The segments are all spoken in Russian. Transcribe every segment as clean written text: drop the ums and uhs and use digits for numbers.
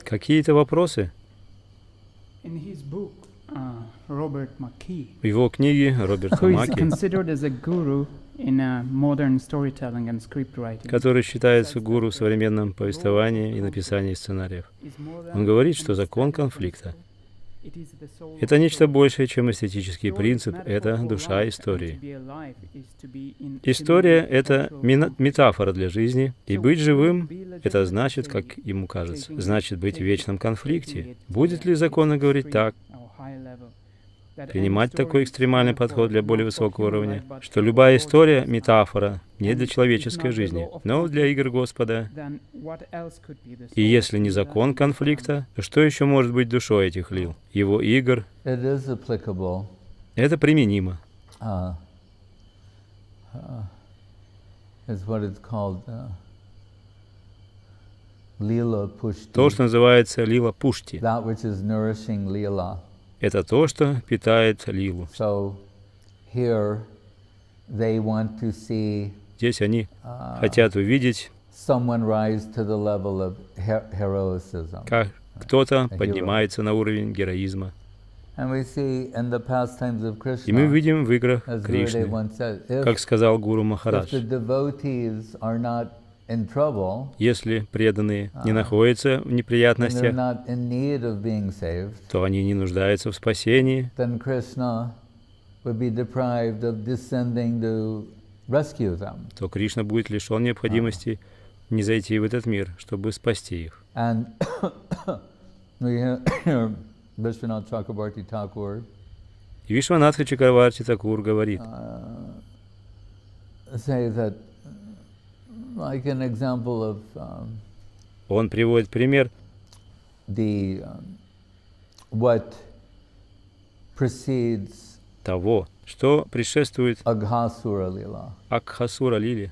Какие-то вопросы? В его книге Роберта Маки, который считается гуру в современном повествовании и написании сценариев, он говорит, что закон конфликта — это нечто большее, чем эстетический принцип, это душа истории. История — это метафора для жизни, и быть живым — это значит, как ему кажется, значит быть в вечном конфликте. Будет ли законно говорить так? Принимать такой экстремальный подход для более высокого уровня, что любая история — метафора не для человеческой жизни, но для игр Господа. И если не закон конфликта, то что еще может быть душой этих лил? Его игр? Это применимо. То, что называется Лила Пушти. Это то, что питает лилу. Здесь они хотят увидеть, как кто-то поднимается на уровень героизма. И мы видим в играх Кришны, как сказал Гуру Махарадж, если преданные не находятся в неприятностях, то они не нуждаются в спасении, то Кришна будет лишен необходимости не зайти в этот мир, чтобы спасти их. И Вишванатха Чакраварти Такур говорит, он приводит пример того, что предшествует Акхасура Лиле.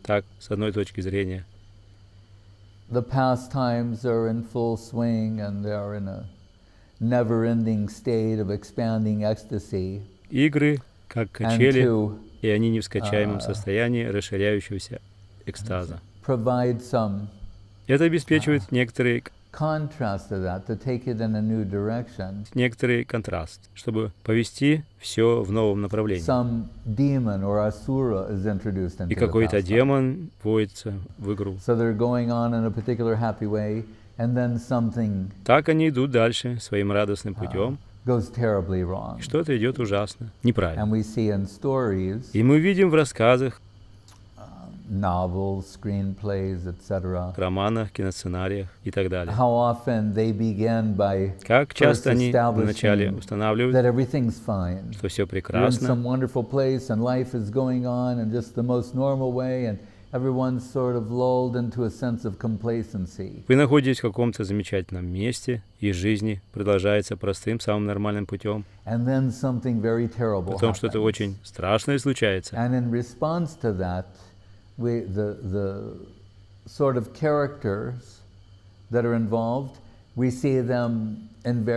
Так, с одной точки зрения, игры как качели, и они не в скачаемом состоянии расширяющегося экстаза. Это обеспечивает некоторый контраст, чтобы повести все в новом направлении. И какой-то демон вводится в игру. Так они идут дальше своим радостным путем, и что-то идет ужасно, неправильно. И мы видим в рассказах, романах, киносценариях и так далее, как часто они вначале устанавливают, что все прекрасно, вы находитесь в каком-то замечательном месте, и жизнь продолжается простым, самым нормальным путем. Потом что-то очень страшное случается.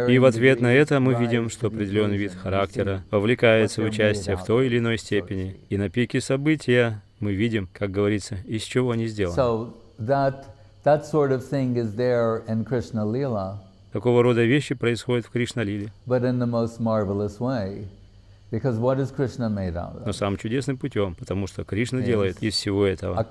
И в ответ на это мы видим, что определенный вид характера вовлекается в участие в той или иной степени. И на пике события мы видим, как говорится, из чего они сделаны. Такого рода вещи происходят в Кришна-лиле. Но самым чудесным путем, потому что Кришна делает из всего этого.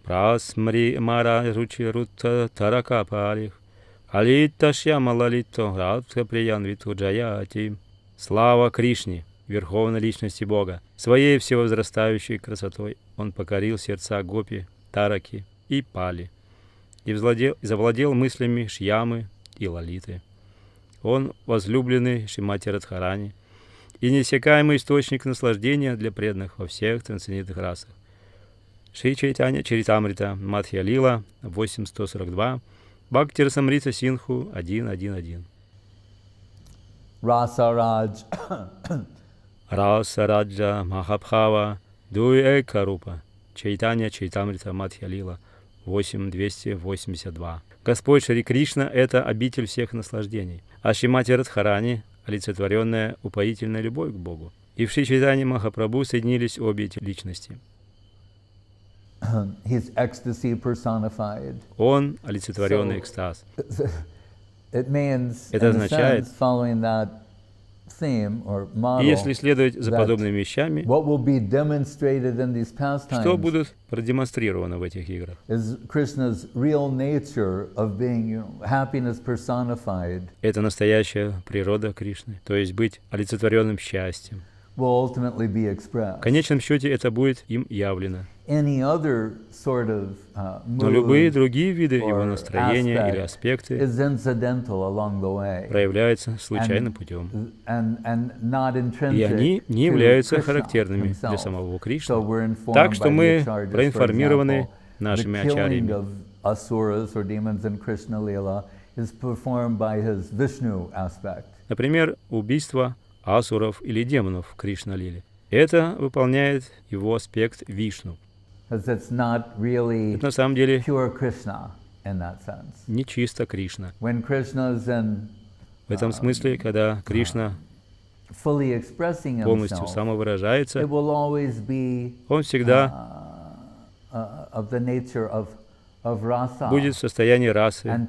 Прасмри мара ручи рутта тарака парих, алита шьяма лалито радха приян витуджаяти. Слава Кришне, Верховной Личности Бога! Своей всевозрастающей красотой Он покорил сердца гопи, тараки и пали, и завладел мыслями Шьямы и Лалиты. Он возлюбленный Шримати Радхарани и неиссякаемый источник наслаждения для преданных во всех трансцендентных расах. Шри Чайтанья Чаритамрита Мадхья Лила 8.142, Бхакти Расамрита Синху 1.1.1. Расараджа Махабхава Дуй Эка Рупа Чайтанья Чаритамрита Мадхья Лила 8.282. Господь Шри Кришна — это обитель всех наслаждений, а Шримати Радхарани — олицетворенная упоительная любовь к Богу. И в Шри Чайтанье Махапрабху соединились обе эти личности. Он — олицетворенный экстаз. Это означает, и если следовать за подобными вещами, что будут продемонстрировано в этих играх? Это настоящая природа Кришны, то есть быть олицетворенным счастьем. В конечном счете это будет им явлено. Но любые другие виды его настроения или аспекты проявляются случайным путем. И они не являются характерными для самого Кришны. Так что мы проинформированы нашими ачарьями. Например, убийство асуров или демонов в Кришна-лиле. Это выполняет его аспект Вишну. Это на самом деле не чисто Кришна. В этом смысле, когда Кришна полностью самовыражается, он всегда будет в состоянии расы,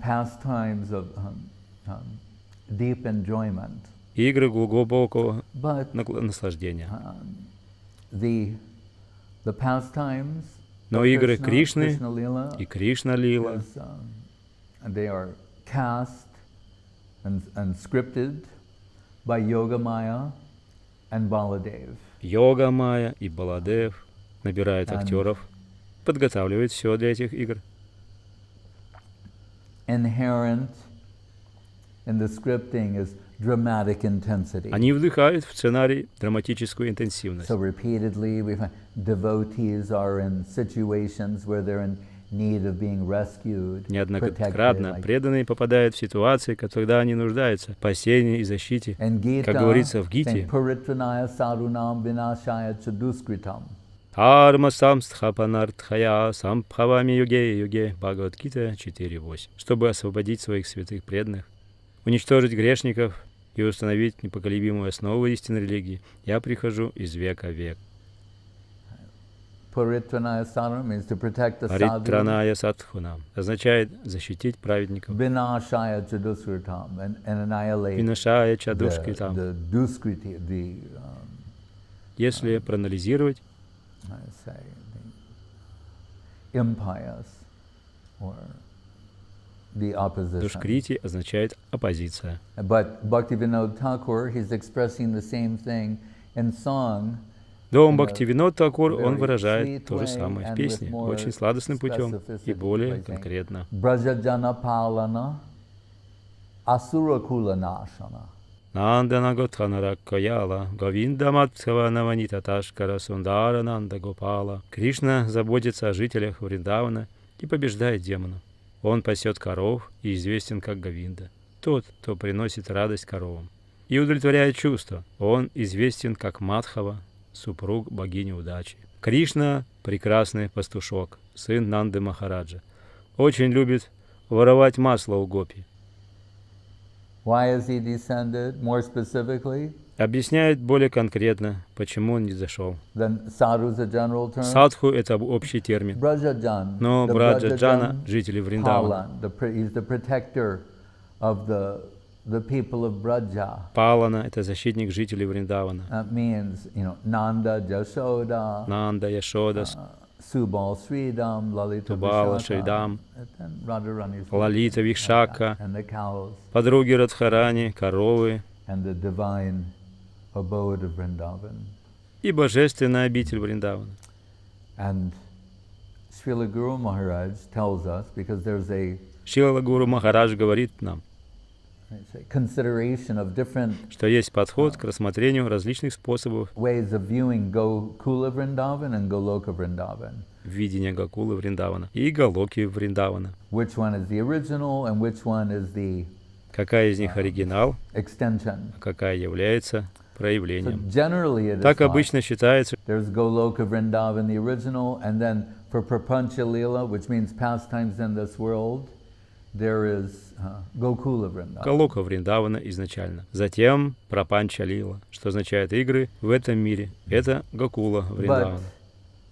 игры глубокого наслаждения. Но игры Кришны и Кришна-лила Йога-майя и Баладев набирают актеров, подготавливают все для этих игр. Они вдыхают в сценарий драматическую интенсивность. Неоднократно преданные попадают в ситуации, когда они нуждаются в спасении и защите. Как говорится в Гите, «Арма самстхапанартхая самбхавами юге-юге» Бхагавад-гита 4.8. Чтобы освободить своих святых преданных, уничтожить грешников и установить непоколебимую основу истинной религии, я прихожу из века в век. Паритраная садхунам означает защитить праведников. Винашая чадушкритам. Если проанализировать, Душкрити означает оппозиция. Дом Бхактивинод Такур, он выражает то же самое в песне, очень сладостным путем и более конкретно. Нандана Готхана Раккаяла, Говинда Матхава Наванита Ташкара Сундара Нанда Гопала. Кришна заботится о жителях Вриндавана и побеждает демонов. Он пасет коров и известен как Говинда, тот, кто приносит радость коровам, и удовлетворяет чувства. Он известен как Мадхава, супруг богини удачи. Кришна — прекрасный пастушок, сын Нанды Махараджа. Очень любит воровать масло у гопи. Объясняет более конкретно, почему он не зашел. Садху — это общий термин. Но Браджаджана — жители Вриндавана. Палана — это защитник жителей Вриндавана. Нанда, Яшода, Тубала, Шридам, Лалита, Вишака, подруги Радхарани, коровы и божественная обитель Вриндавана. Шрила Гуру Махарадж говорит нам, что есть подход к рассмотрению различных способов видения Гокулы Вриндавана и Галоки Вриндавана. Какая из них оригинал, а какая является проявлением. Так обычно считается, Галока Вриндавана изначально. Затем Прапанча Лила, что означает игры в этом мире. Это Гокула Вриндавана.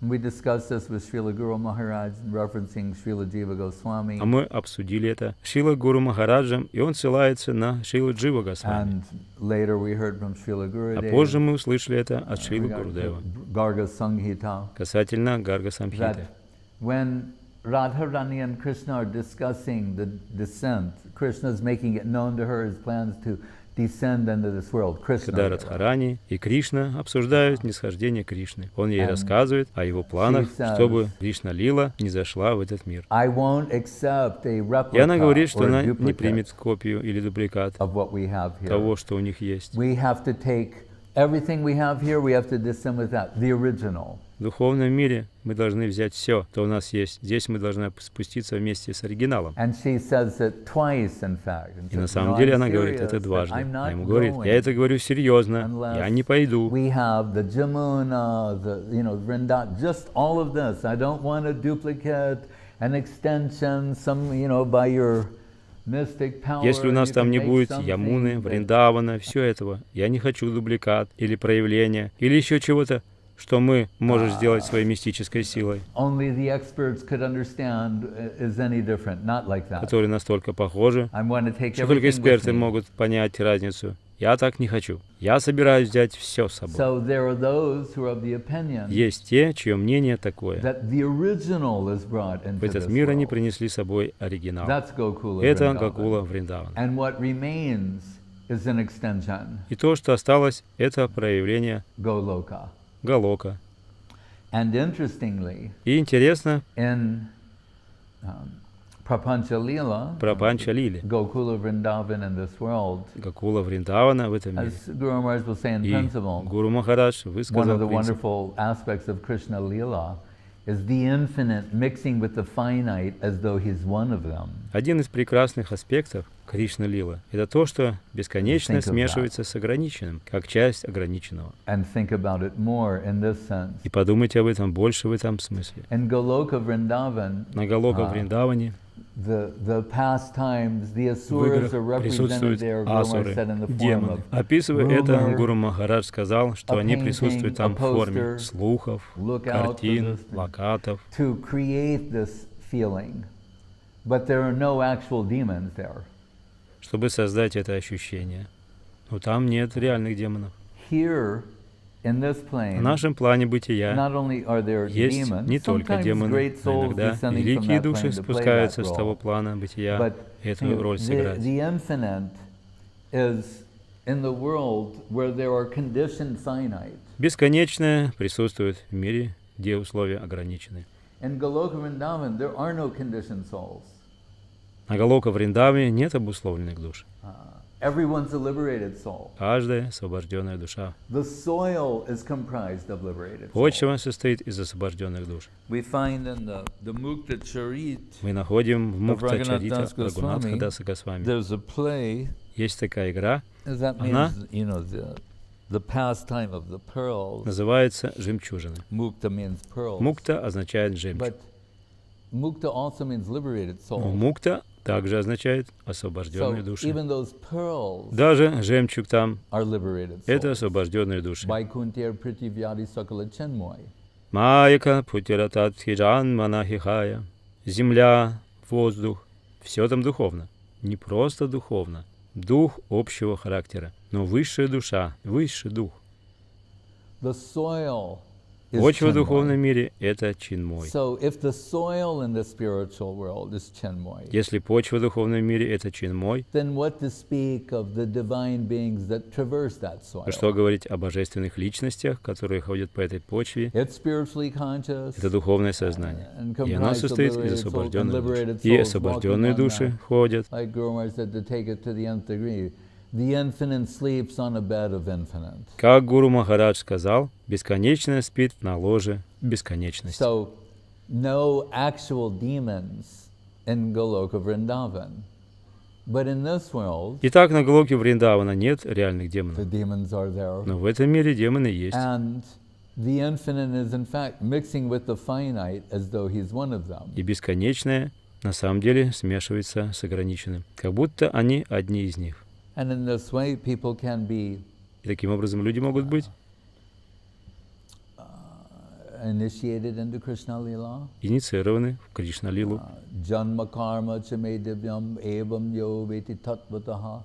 We discussed this with Шрила Гуру Махарадж, referencing Шрила Джива Госвами. А мы обсудили это с Шрила Гуру Махараджем, и он ссылается на Шрилу Джива Госвами. А позже мы услышали это от Шрилы Гурудева касательно Гарга Самхиты. When Radharani and Krishna are discussing the descent, Krishna is making it known to her his plans to descend into this world. Когда Радхарани и Кришна обсуждают нисхождение Кришны, он ей рассказывает о его планах, чтобы Кришна Лила не зашла в этот мир. И она говорит, что она не примет копию или дубликат того, что у них есть. В духовном мире мы должны взять все, что у нас есть. Здесь мы должны спуститься вместе с оригиналом. И на самом деле она говорит это дважды. Она ему говорит, я это говорю серьезно, я не пойду. Если у нас там не будет Ямуны, Вриндавана, все этого, я не хочу дубликат или проявления, или еще чего-то, что мы можем сделать своей мистической силой, которые настолько похожи, что только эксперты могут понять разницу. Я так не хочу. Я собираюсь взять все с собой. Есть те, чье мнение такое. В этот мир они принесли с собой оригинал. Это Гокула Вриндавана. И то, что осталось, это проявление Галока. И интересно, Прапанча Лиле, Гокула Вриндавана в этом мире. И Гуру Махарадж высказал принцип. Один из прекрасных аспектов Кришна Лила — это то, что бесконечно смешивается с ограниченным, как часть ограниченного. И подумайте об этом больше в этом смысле. На Галока Вриндаване в играх присутствуют асуры, демоны. Описывая это, Гуру Махарадж сказал, что они присутствуют там в форме слухов, картин, плакатов. Чтобы создать это ощущение. Но там нет реальных демонов. В нашем плане бытия есть не только демоны, но иногда великие души спускаются с того плана бытия и эту роль сыграть. Бесконечное присутствует в мире, где условия ограничены. На Галока Вриндаване нет обусловленных душ. Каждая освобожденная душа. Почва состоит из освобожденных душ. Мы находим в Мукта Чарита Рагунатха Даса Госвами. Есть такая игра, она называется «Жемчужины». Мукта означает «жемчуг». Мукта также означает освобожденные души. Даже жемчуг там — это освобожденные души. Майка путирататхиджан манахихая. Земля, воздух — все там духовно. Не просто духовно. Дух общего характера, но высшая душа, высший дух. Почва в духовном мире — это чинмой. Если почва в духовном мире — это чинмой, то что говорить о божественных личностях, которые ходят по этой почве? Это духовное сознание. И оно состоит из освобожденных душ. И освобожденные души ходят. Как Гуру Махарадж сказал, бесконечное спит на ложе бесконечности. Итак, на Галоке Вриндавана нет реальных демонов. Но в этом мире демоны есть. И бесконечное на самом деле смешивается с ограниченным, как будто они одни из них. And in this way, people can be И таким образом люди могут быть initiated into Krishna Lila. инициированы в Кришна-лилу. Janma karma chame divyam evam yo veti tattvataha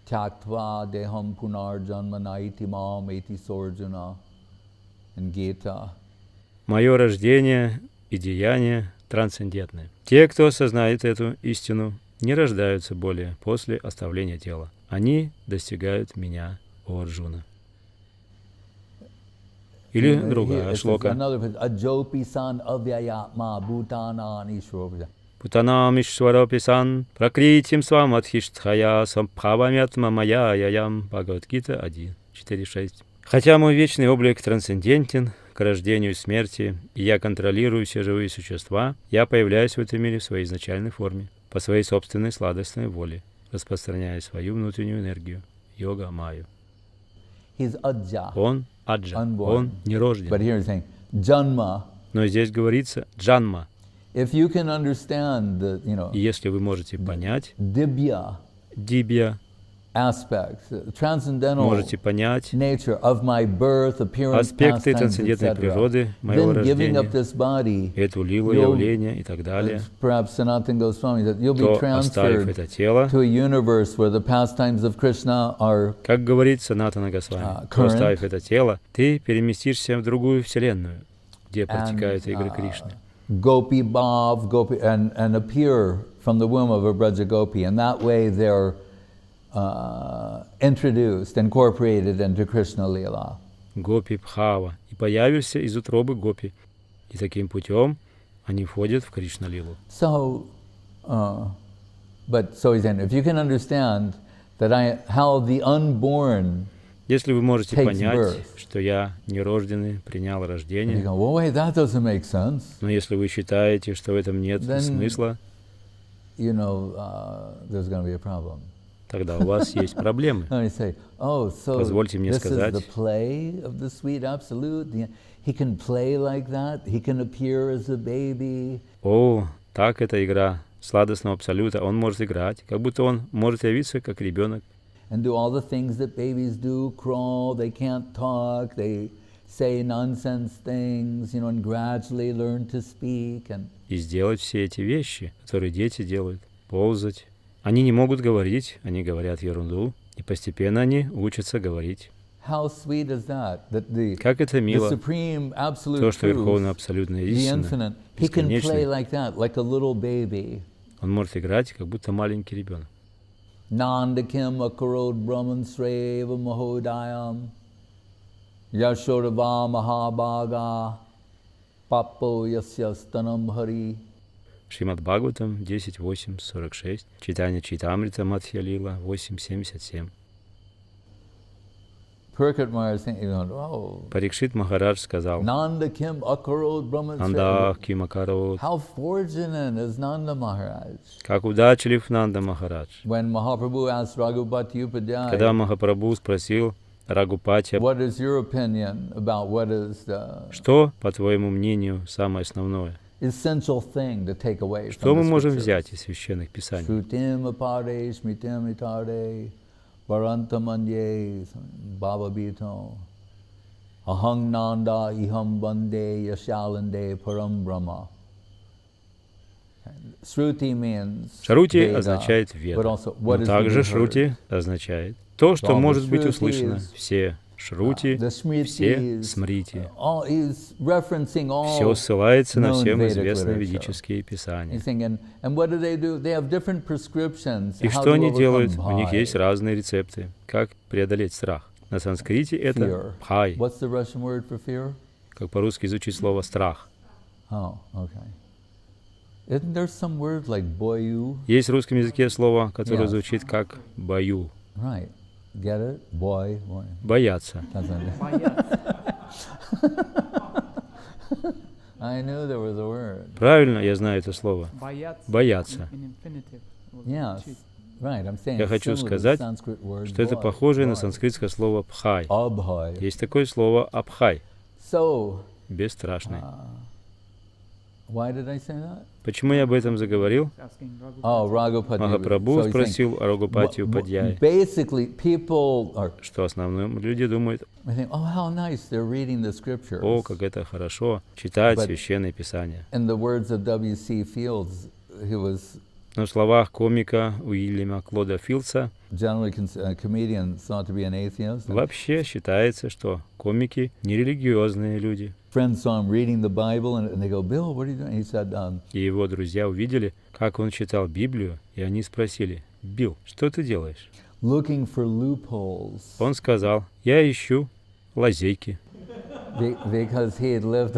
tyaktva deham punar janma naiti mam eti sorjuna in Gita. Мое рождение и деяние трансцендентны. Те, кто осознает эту истину, не рождаются более после оставления тела. Они достигают меня, о Арджуна. Или другая шлока. Путанам Ишварописан пракритим свам адхиштхая самбхавамятма маяям. Бхагавад-гита 1.4.6. Хотя мой вечный облик трансцендентен к рождению и смерти, и я контролирую все живые существа, я появляюсь в этом мире в своей изначальной форме, по своей собственной сладостной воле, распространяя свою внутреннюю энергию, йога-майю. Он аджа, он не рожден. Но здесь говорится джанма. И если вы можете понять дибья, можете понять аспекты трансцендентной природы моего рождения, эту лилу, явление и так далее, то, оставив это тело, как говорит Санатана Госвами, то, оставив это тело, ты переместишься в другую вселенную, где протекают игры Кришны. Gopi Bhav, and appear from the womb of a Braja Gopi, and that way they're introduced, incorporated into Krishna Lila. Гопи Бхава, и появишься из утробы Гопи, и таким путем они входят в Кришна-лилу. So he's saying, if you can understand that how the unborn Если вы можете понять, что я нерожденный принял рождение, но если вы считаете, что в этом нет смысла, тогда у вас есть проблемы. Позвольте мне сказать, о, так это игра сладостного абсолюта, он может играть, как будто он может явиться как ребенок. And do all the things that babies do, crawl, they can't talk, they say nonsense things, and gradually learn to speak. И сделать все эти вещи, которые дети делают, ползать. Они не могут говорить, они говорят ерунду, и постепенно они учатся говорить. How sweet is that? Как это мило, то, что Верховная Абсолютная Истина, бесконечная, он может играть, как будто маленький ребенок. Nandakim akarod brahman sreva mahodayam yashodava mahabhaga papo yasyastanam hari. Шримад Бхагаватам 10.8.46. Читание Чайтамрита Мадхья Лила 8.77. Парикшит Махарадж сказал, Nanda Kim Akarod Brahman Нанда Ким Акарод. How fortunate is Nanda Maharaj. Как удачлив Нанда Махарадж. When Mahaprabhu asked Raghupati Upadhyaya, когда Махапрабху спросил Рагупати, what is your opinion about what is the что, по твоему мнению, самое основное? essential thing to take away Что мы from the можем scriptures? взять из священных писаний? Shrutim apare smritim itare varantamanye bhavabhito ahang nanda iham bande yashalande param brahma. Shruti means Шрути Veda, означает but Веда, also what но is также being heard. Шрути означает то, что All the может быть Shrutis, услышано. Все Шрути, the все Smritis, Смрити. all is referencing all Все ссылается на known всем Vedic известные literature. ведические писания. He's saying, and what do? They have different prescriptions. И how что to они делают? overcome У них bhai. есть разные рецепты, как преодолеть страх. На санскрите это Fear. бхай, What's the Russian word for fear? как по-русски звучит слово страх. Oh, okay. Isn't there some word like boyu? Есть в русском языке слово, которое Yes. звучит как бою. Right. Get it? Boy. Бояться. That's it. I knew there was a word. Правильно, я знаю это слово. Бояться. Yes. Right. I'm saying Я хочу similar to сказать, Sanskrit word что это boy, похожее на boy. санскритское слово пхай. Abhay. Есть такое слово абхай, So, бесстрашный. Why did I say that? Почему я об этом заговорил? Oh, Raghupati. Махапрабху So he's saying, спросил о Рагупати Упадьяе, basically, people are что в основном люди думают: think, oh, how nice they're reading the scriptures. о, как это хорошо читать But Священное Писание. in the words of W.C. Fields, who was Но в словах комика Уильяма Клода Филдса generally a comedian thought to be an atheist. вообще считается, что комики нерелигиозные люди. Friends saw him reading the Bible, and they go, Bill, what are you doing? He said, И его друзья увидели, как он читал Библию, и они спросили: «Билл, что ты делаешь?» looking for loopholes. Он сказал: «Я ищу лазейки», Because he had lived,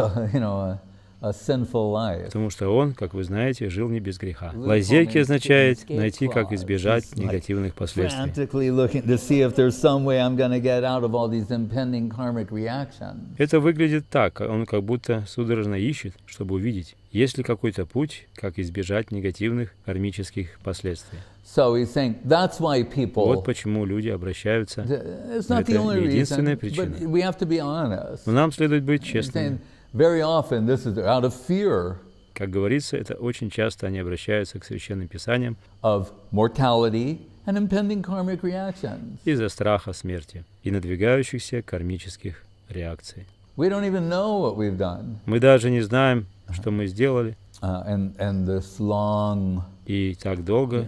a sinful life. потому что он, как вы знаете, жил не без греха. Лазейки означает найти, как избежать негативных последствий. Frantically looking to see if there's some way I'm going to get out of all these impending karmic reactions. Это выглядит так, он как будто судорожно ищет, чтобы увидеть, есть ли какой-то путь, как избежать негативных кармических последствий. So he's saying that's why people. Вот почему люди обращаются. It's Но not это the only не единственная reason, причина. but we have to be honest. Но нам следует быть He's честными. saying very often this is out of fear Как говорится, это очень часто они обращаются к Священным Писаниям of mortality and impending karmic reactions. из-за страха смерти и надвигающихся кармических реакций. We don't even know what we've done. Мы даже не знаем, что мы сделали, And this long и так долго,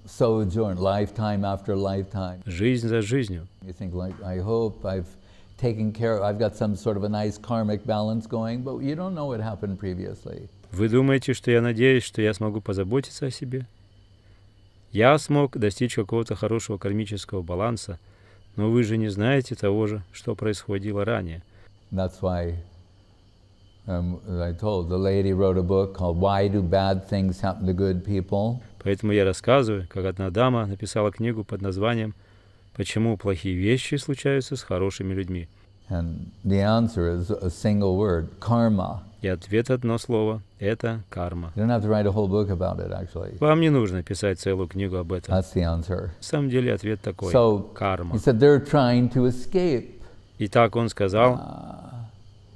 sojourn, lifetime after lifetime. жизнь за жизнью. You think like, I hope I've taken care of, I've got some sort of a nice karmic balance going, but you don't know what happened previously. Вы думаете, что я надеюсь, что я смогу позаботиться о себе? Я смог достичь какого-то хорошего кармического баланса, но вы же не знаете того же, что происходило ранее. That's why I told the lady wrote a book called Why Do Bad Things Happen to Good People? Поэтому я рассказываю, как одна дама написала книгу под названием «Почему плохие вещи случаются с хорошими людьми». And the answer is a single word, karma. И ответ одно слово – это карма. You don't have to write a whole book about it, actually. Вам не нужно писать целую книгу об этом. That's the answer. На самом деле ответ такой So, – карма. he said they're trying to escape Итак, он сказал,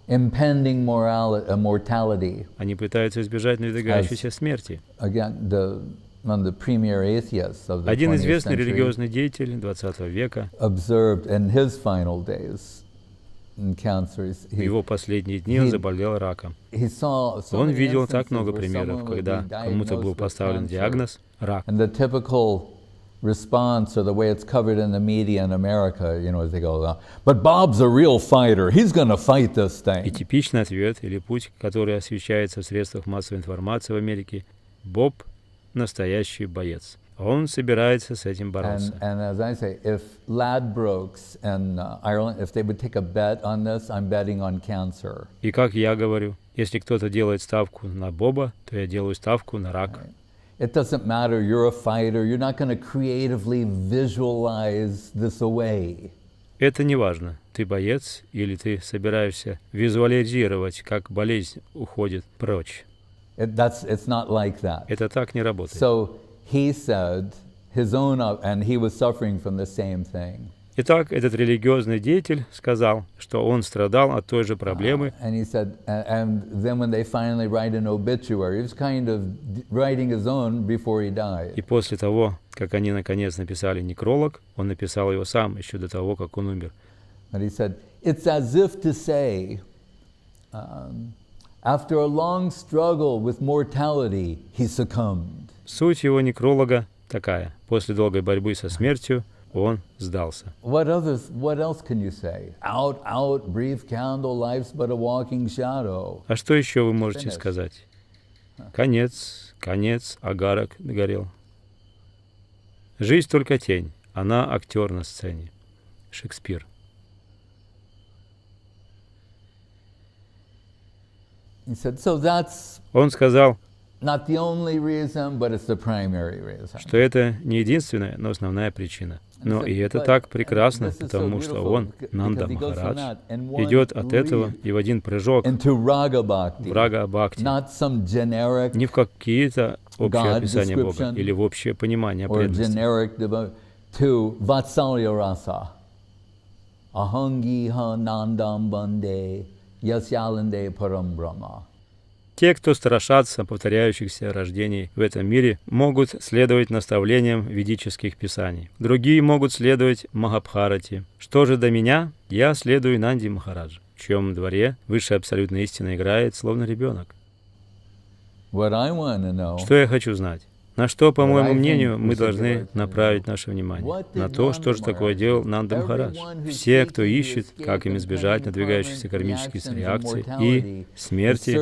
impending mortality. они пытаются избежать надвигающейся смерти. Again, one of the premier atheists of the Один 20th известный century религиозный деятель 20 века observed in his final days in cancer. в его последние дни он заболел раком. He saw so Он many видел так instances много where примеров, someone would когда be кому-то был diagnosed with поставлен cancer. диагноз рак. And the typical response, or the way it's covered in the media in America, as they go, but Bob's a real fighter. He's going to fight this И thing. типичный ответ или путь, который освещается в средствах массовой информации в Америке – Боб – настоящий боец. Он собирается с этим бороться. And as I say, if Ladbrokes in Ireland, if they would take a bet on this, I'm betting on cancer. И как я говорю, если кто-то делает ставку на Боба, то я делаю ставку на рак. It doesn't matter, you're a fighter, you're not going to creatively visualize this away. Это не важно, ты боец или ты собираешься визуализировать, как болезнь уходит прочь. It's not like that. Это так не работает. So he said his own, and he was suffering from the same thing. Итак, этот религиозный деятель сказал, что он страдал от той же проблемы. And he said, and then when they finally write an obituary, he was kind of writing his own before he died. И после того, как они наконец написали некролог, он написал его сам еще до того, как он умер. But he said, it's as if to say, after a long struggle with mortality, he succumbed. Суть его некролога такая. После долгой борьбы со смертью он сдался. What else can you say? Out, brief candle, life's but a walking shadow. А что еще вы можете сказать? Конец, агарок догорел. Жизнь только тень, она актер на сцене. Шекспир. He said, so that's Он сказал, not the only reason, but it's the primary reason. что это не единственная, но основная причина. Но и это так прекрасно, потому что он, Ананда Махарадж, идет от этого и в один прыжок в рага Бхакти, не в какие-то общие описания Бога или в общее понимание преданности. Те, кто страшатся повторяющихся рождений в этом мире, могут следовать наставлениям ведических писаний. Другие могут следовать Махабхарате. Что же до меня? Я следую Ананде Махараджу, в чьем дворе высшая абсолютная истина играет, словно ребенок. Что я хочу знать? На что, по моему мнению, мы должны направить наше внимание? На то, что же такое делал Ананда Махарадж. Все, кто ищет, как им избежать надвигающихся кармических реакций и смерти,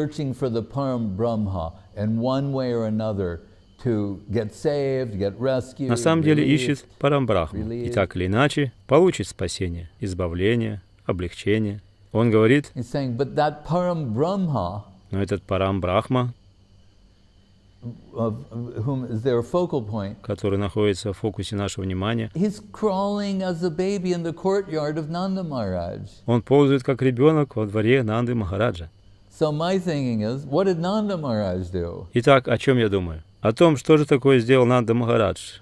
на самом деле ищет парамбрахму, и так или иначе получит спасение, избавление, облегчение. Он говорит, но этот парамбрахма, который находится в фокусе нашего внимания, он ползает как ребенок во дворе Ананды Махараджа. Итак, о чем я думаю? О том, что же такое сделал Ананда Махарадж.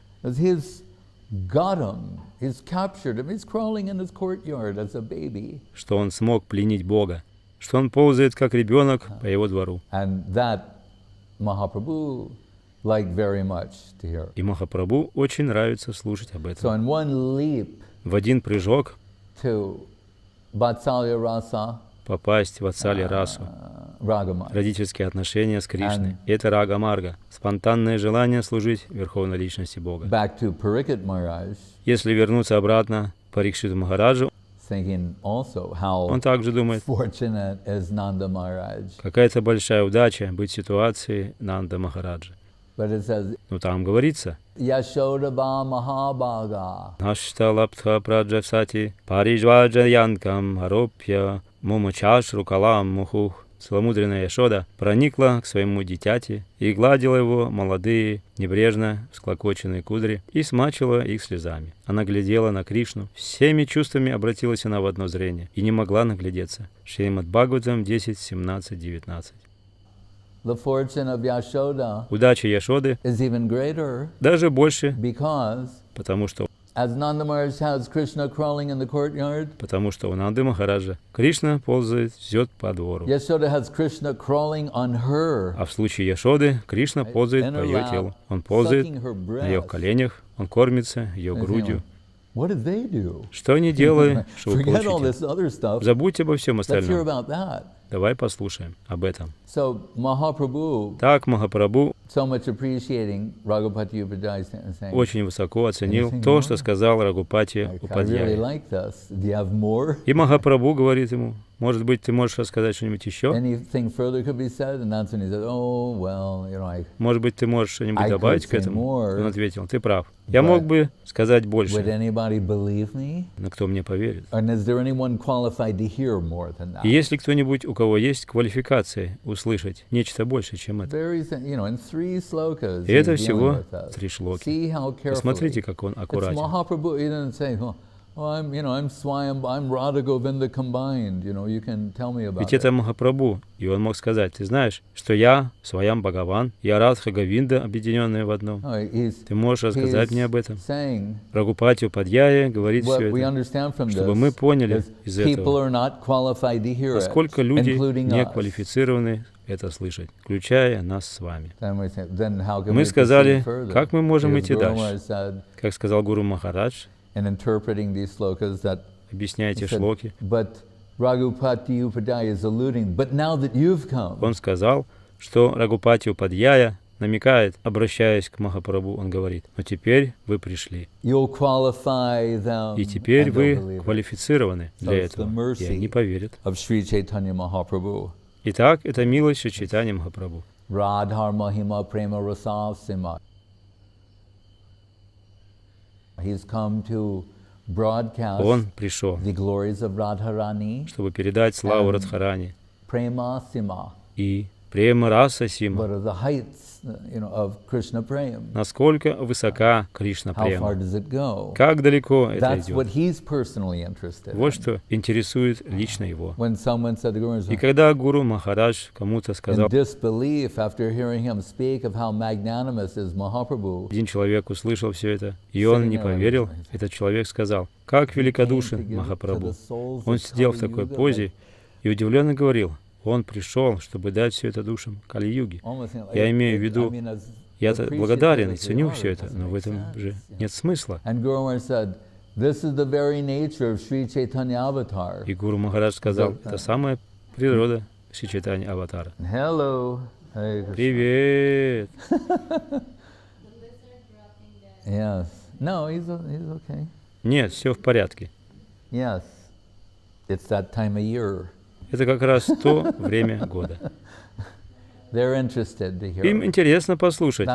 Что он смог пленить Бога, что он ползает как ребенок по его двору. И Махапрабху очень нравится слушать об этом. В один прыжок попасть в Ватсалья расу, родительские отношения с Кришной. Это рага марга, спонтанное желание служить Верховной Личности Бога. Если вернуться обратно к Парикшиту Махараджу, он также думает, какая-то большая удача быть в ситуации Ананда Махараджа. Но там говорится, Нашталабдха праджавсати парижваджаянкам аропья мумачаш рукалам мухух. Целомудренная Яшода проникла к своему дитяти и гладила его молодые, небрежно всклокоченные кудри и смачила их слезами. Она глядела на Кришну, всеми чувствами обратилась она в одно зрение и не могла наглядеться. Шримад Бхагаватам 10, 17, 19. Удача Яшоды даже больше, потому что у Ананды Махараджа Кришна ползает, идет по двору. А в случае Яшоды Кришна ползает по ее телу. Он ползает на ее коленях, он кормится ее грудью. Что они делают, что вы получите? Забудьте обо всем остальном. Давай послушаем об этом. Так Махапрабху очень высоко оценил то, что сказал Рагупати Упадьяя. И Махапрабху говорит ему, может быть, ты можешь рассказать что-нибудь еще? Может быть, ты можешь что-нибудь добавить к этому? Он ответил, ты прав. Я мог бы сказать больше. Но кто мне поверит? И есть ли кто-нибудь, у кого есть квалификации услышать нечто больше, чем это? И это всего 3 шлоки. Посмотрите, как он аккуратен. Ведь это Махапрабху, и он мог сказать, ты знаешь, что я, Сваям Бхагаван, и Радха Говинда, объединенные в одном. Ты можешь рассказать мне об этом? Рагупати Упадьяя говорит все это, чтобы мы поняли из этого, насколько люди не квалифицированы это слышать, включая нас с вами. Мы сказали, как мы можем идти дальше? Как сказал Гуру Махарадж, объясняя эти шлоки, он сказал, что Рагупати Упадьяя намекает, обращаясь к Махапрабху, он говорит, но теперь вы пришли. И теперь вы квалифицированы для этого, и они поверят. Итак, это милость Шри Чайтанья Махапрабху. Он пришел, чтобы передать славу Радхарани и према раса сима, насколько высока Кришна према, как далеко это идет. Вот что интересует лично его. И когда Гуру Махарадж кому-то сказал, один человек услышал все это, и он не поверил, этот человек сказал, как великодушен Махапрабху. Он сидел в такой позе и удивленно говорил, Он пришел, чтобы дать все это душам Кали-юги. Я имею в виду, я-то благодарен и ценю все это, но в этом же нет смысла. И Гуру Махарадж сказал, это самая природа Шри Чайтанья Аватара. Привет! Нет, все в порядке. Это как раз то время года. Им интересно послушать,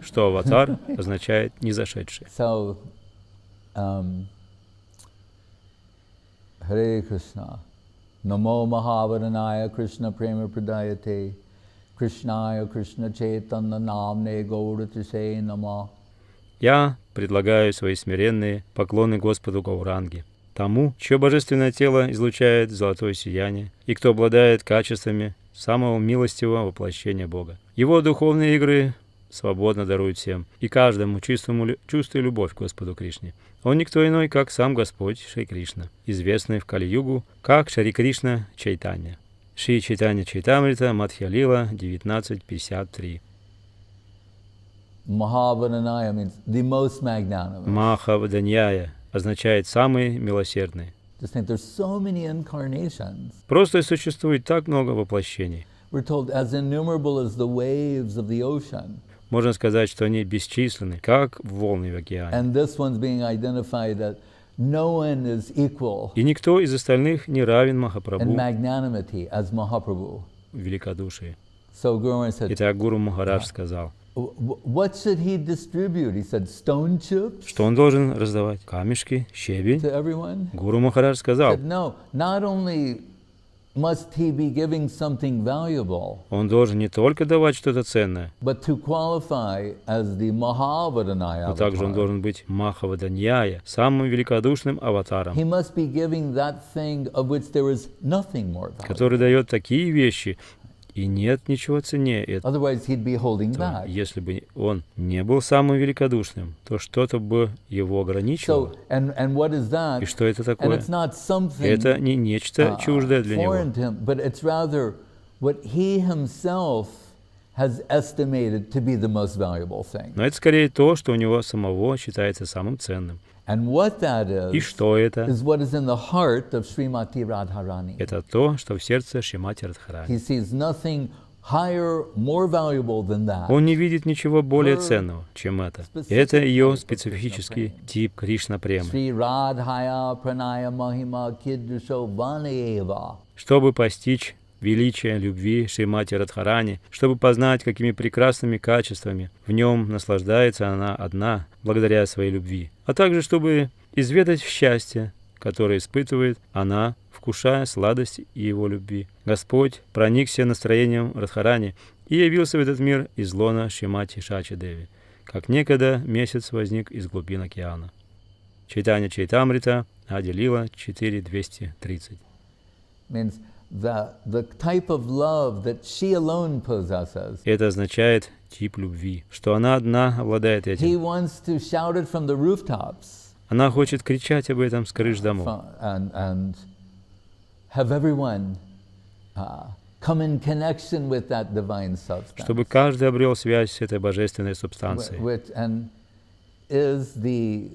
что аватар означает «низошедший». Харе Кришна. Намо Махаваранaya Кришна Према Прадаяте Кришная Кришна Чайтанна Намне Гауратисе Нама. Я предлагаю свои смиренные поклоны Господу Гауранге, тому, чье божественное тело излучает золотое сияние, и кто обладает качествами самого милостивого воплощения Бога. Его духовные игры свободно даруют всем, и каждому чувствуя любовь к Господу Кришне. Он никто иной, как сам Господь Шри Кришна, известный в Кали-югу как Шри Кришна Чайтанья. Шри Чайтанья Чайтамрита, Мадхья Лила, 19:53. Махаваданья means the most magnanimous. Махаваданья означает «самый милосердный». Just think, there's so many incarnations. Просто существует так много воплощений. We're told as innumerable as the waves of the ocean. Можно сказать, что они бесчисленны, как волны в океане. And this one's being identified that no one is equal. И никто из остальных не равен And Махапрабху magnanimity as Mahaprabhu. в великодушии. So Guru said, Итак, Гуру Махарадж сказал, what should he distribute? He said, stone chips что он должен раздавать камешки, щебень. to everyone? Гуру Махарадж сказал, He said, no, not only must he be giving something valuable, он должен не только давать что-то ценное, but to qualify as the Mahavadanaya но также он avatar, должен быть Махаваданьяя, самым великодушным аватаром, he must be giving that thing of which there is nothing more valuable. который дает такие вещи, и нет ничего ценнее этого. Otherwise, he'd be holding back. Если бы он не был самым великодушным, то что-то бы его ограничивало. So, and what is that? И что это And такое? it's not something Это не нечто чуждое для foreign него, to him, but it's rather what he himself has estimated to be the most valuable thing. но это скорее то, что у него самого считается самым ценным. And what that И что это? is what is in the heart of Srimati Radharani. Это то, что в сердце Шримати He Радхарани. sees nothing higher, more valuable than that. Он не видит ничего более ценного, чем это. И это ее специфический тип Кришна Премы. Sri Radhaya Pranaya Mahima Kiddusho Vanaeva. Чтобы постичь величие любви Шримати Радхарани, чтобы познать, какими прекрасными качествами в нем наслаждается она одна, благодаря своей любви, а также чтобы изведать счастье, которое испытывает она, вкушая сладость его любви. Господь проникся настроением Радхарани и явился в этот мир из лона Шримати Шачи Деви, как некогда месяц возник из глубин океана. Чайтанья Чайтамрита, Ади Лила, 4:230. Means the type of love that she alone possesses. Это означает тип любви, что она одна обладает He этим. wants to shout it from the rooftops Она хочет кричать об этом с крыш домов, and have everyone come in connection with that divine substance, чтобы каждый обрел связь с этой божественной субстанцией. which and is the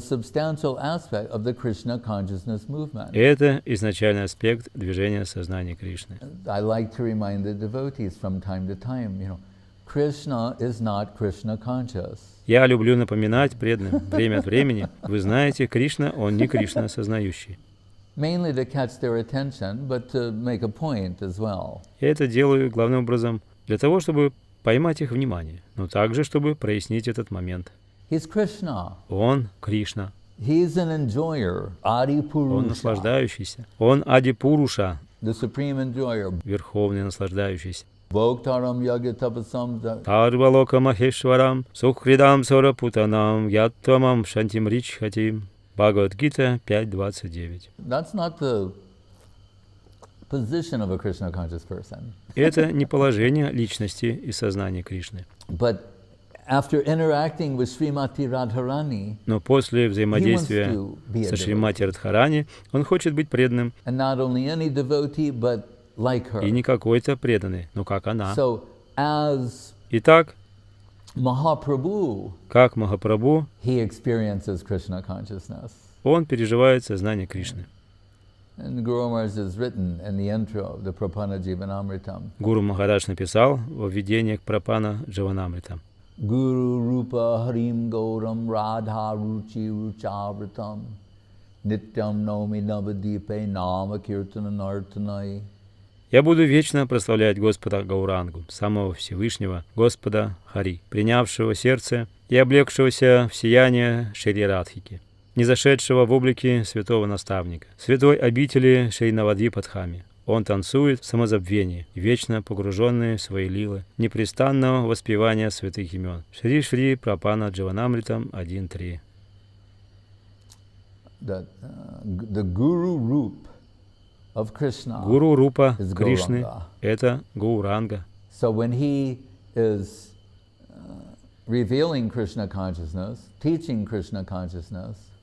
substantial aspect of the Krishna consciousness movement. И это изначальный аспект движения сознания Кришны. I like to remind the devotees from time to time, Krishna is not Krishna conscious. Я люблю напоминать преданным время от времени, вы знаете, Кришна, он не Кришна осознающий. Mainly to catch their attention, but to make a point as well. Я это делаю главным образом для того, чтобы поймать их внимание, но также, чтобы прояснить этот момент. He's Krishna. Он Кришна, He's an enjoyer, Adi он Purusha, наслаждающийся, он Адипуруша, the supreme enjoyer. верховный наслаждающийся. Bhoktaram Yagatapasam. Тарвалока Махешварам, Сухридам Сорапутанам, Яттамам Шантим Ричхатим. Бхагавад-гита 5.29. That's not the position of a Krishna conscious person. Это не положение личности и сознания Кришны. But Но после взаимодействия со Шримати Радхарани он хочет быть преданным. И не какой-то преданный, но как она. Итак, как Махапрабху, он переживает сознание Кришны. Гуру Махарадж написал во введении к Прапана Дживанамритам. Guru Rupa Harim Gauram Radha Ruchi Ruchavritam Nityam Nomi Navadipe Nama Kirtana Nartanai. Я буду вечно прославлять Господа Гаурангу, самого Всевышнего, Господа Хари, принявшего сердце и облегшегося в сияние Шри Радхики, низошедшего в облике святого наставника, святой обители Шри Навадвипадхами. Он танцует в самозабвении, вечно погруженный в свои лилы, непрестанного воспевания святых имен. Шри-Шри Прапана Дживанамритам 1.3. Гуру Рупа Кришны — это Гауранга.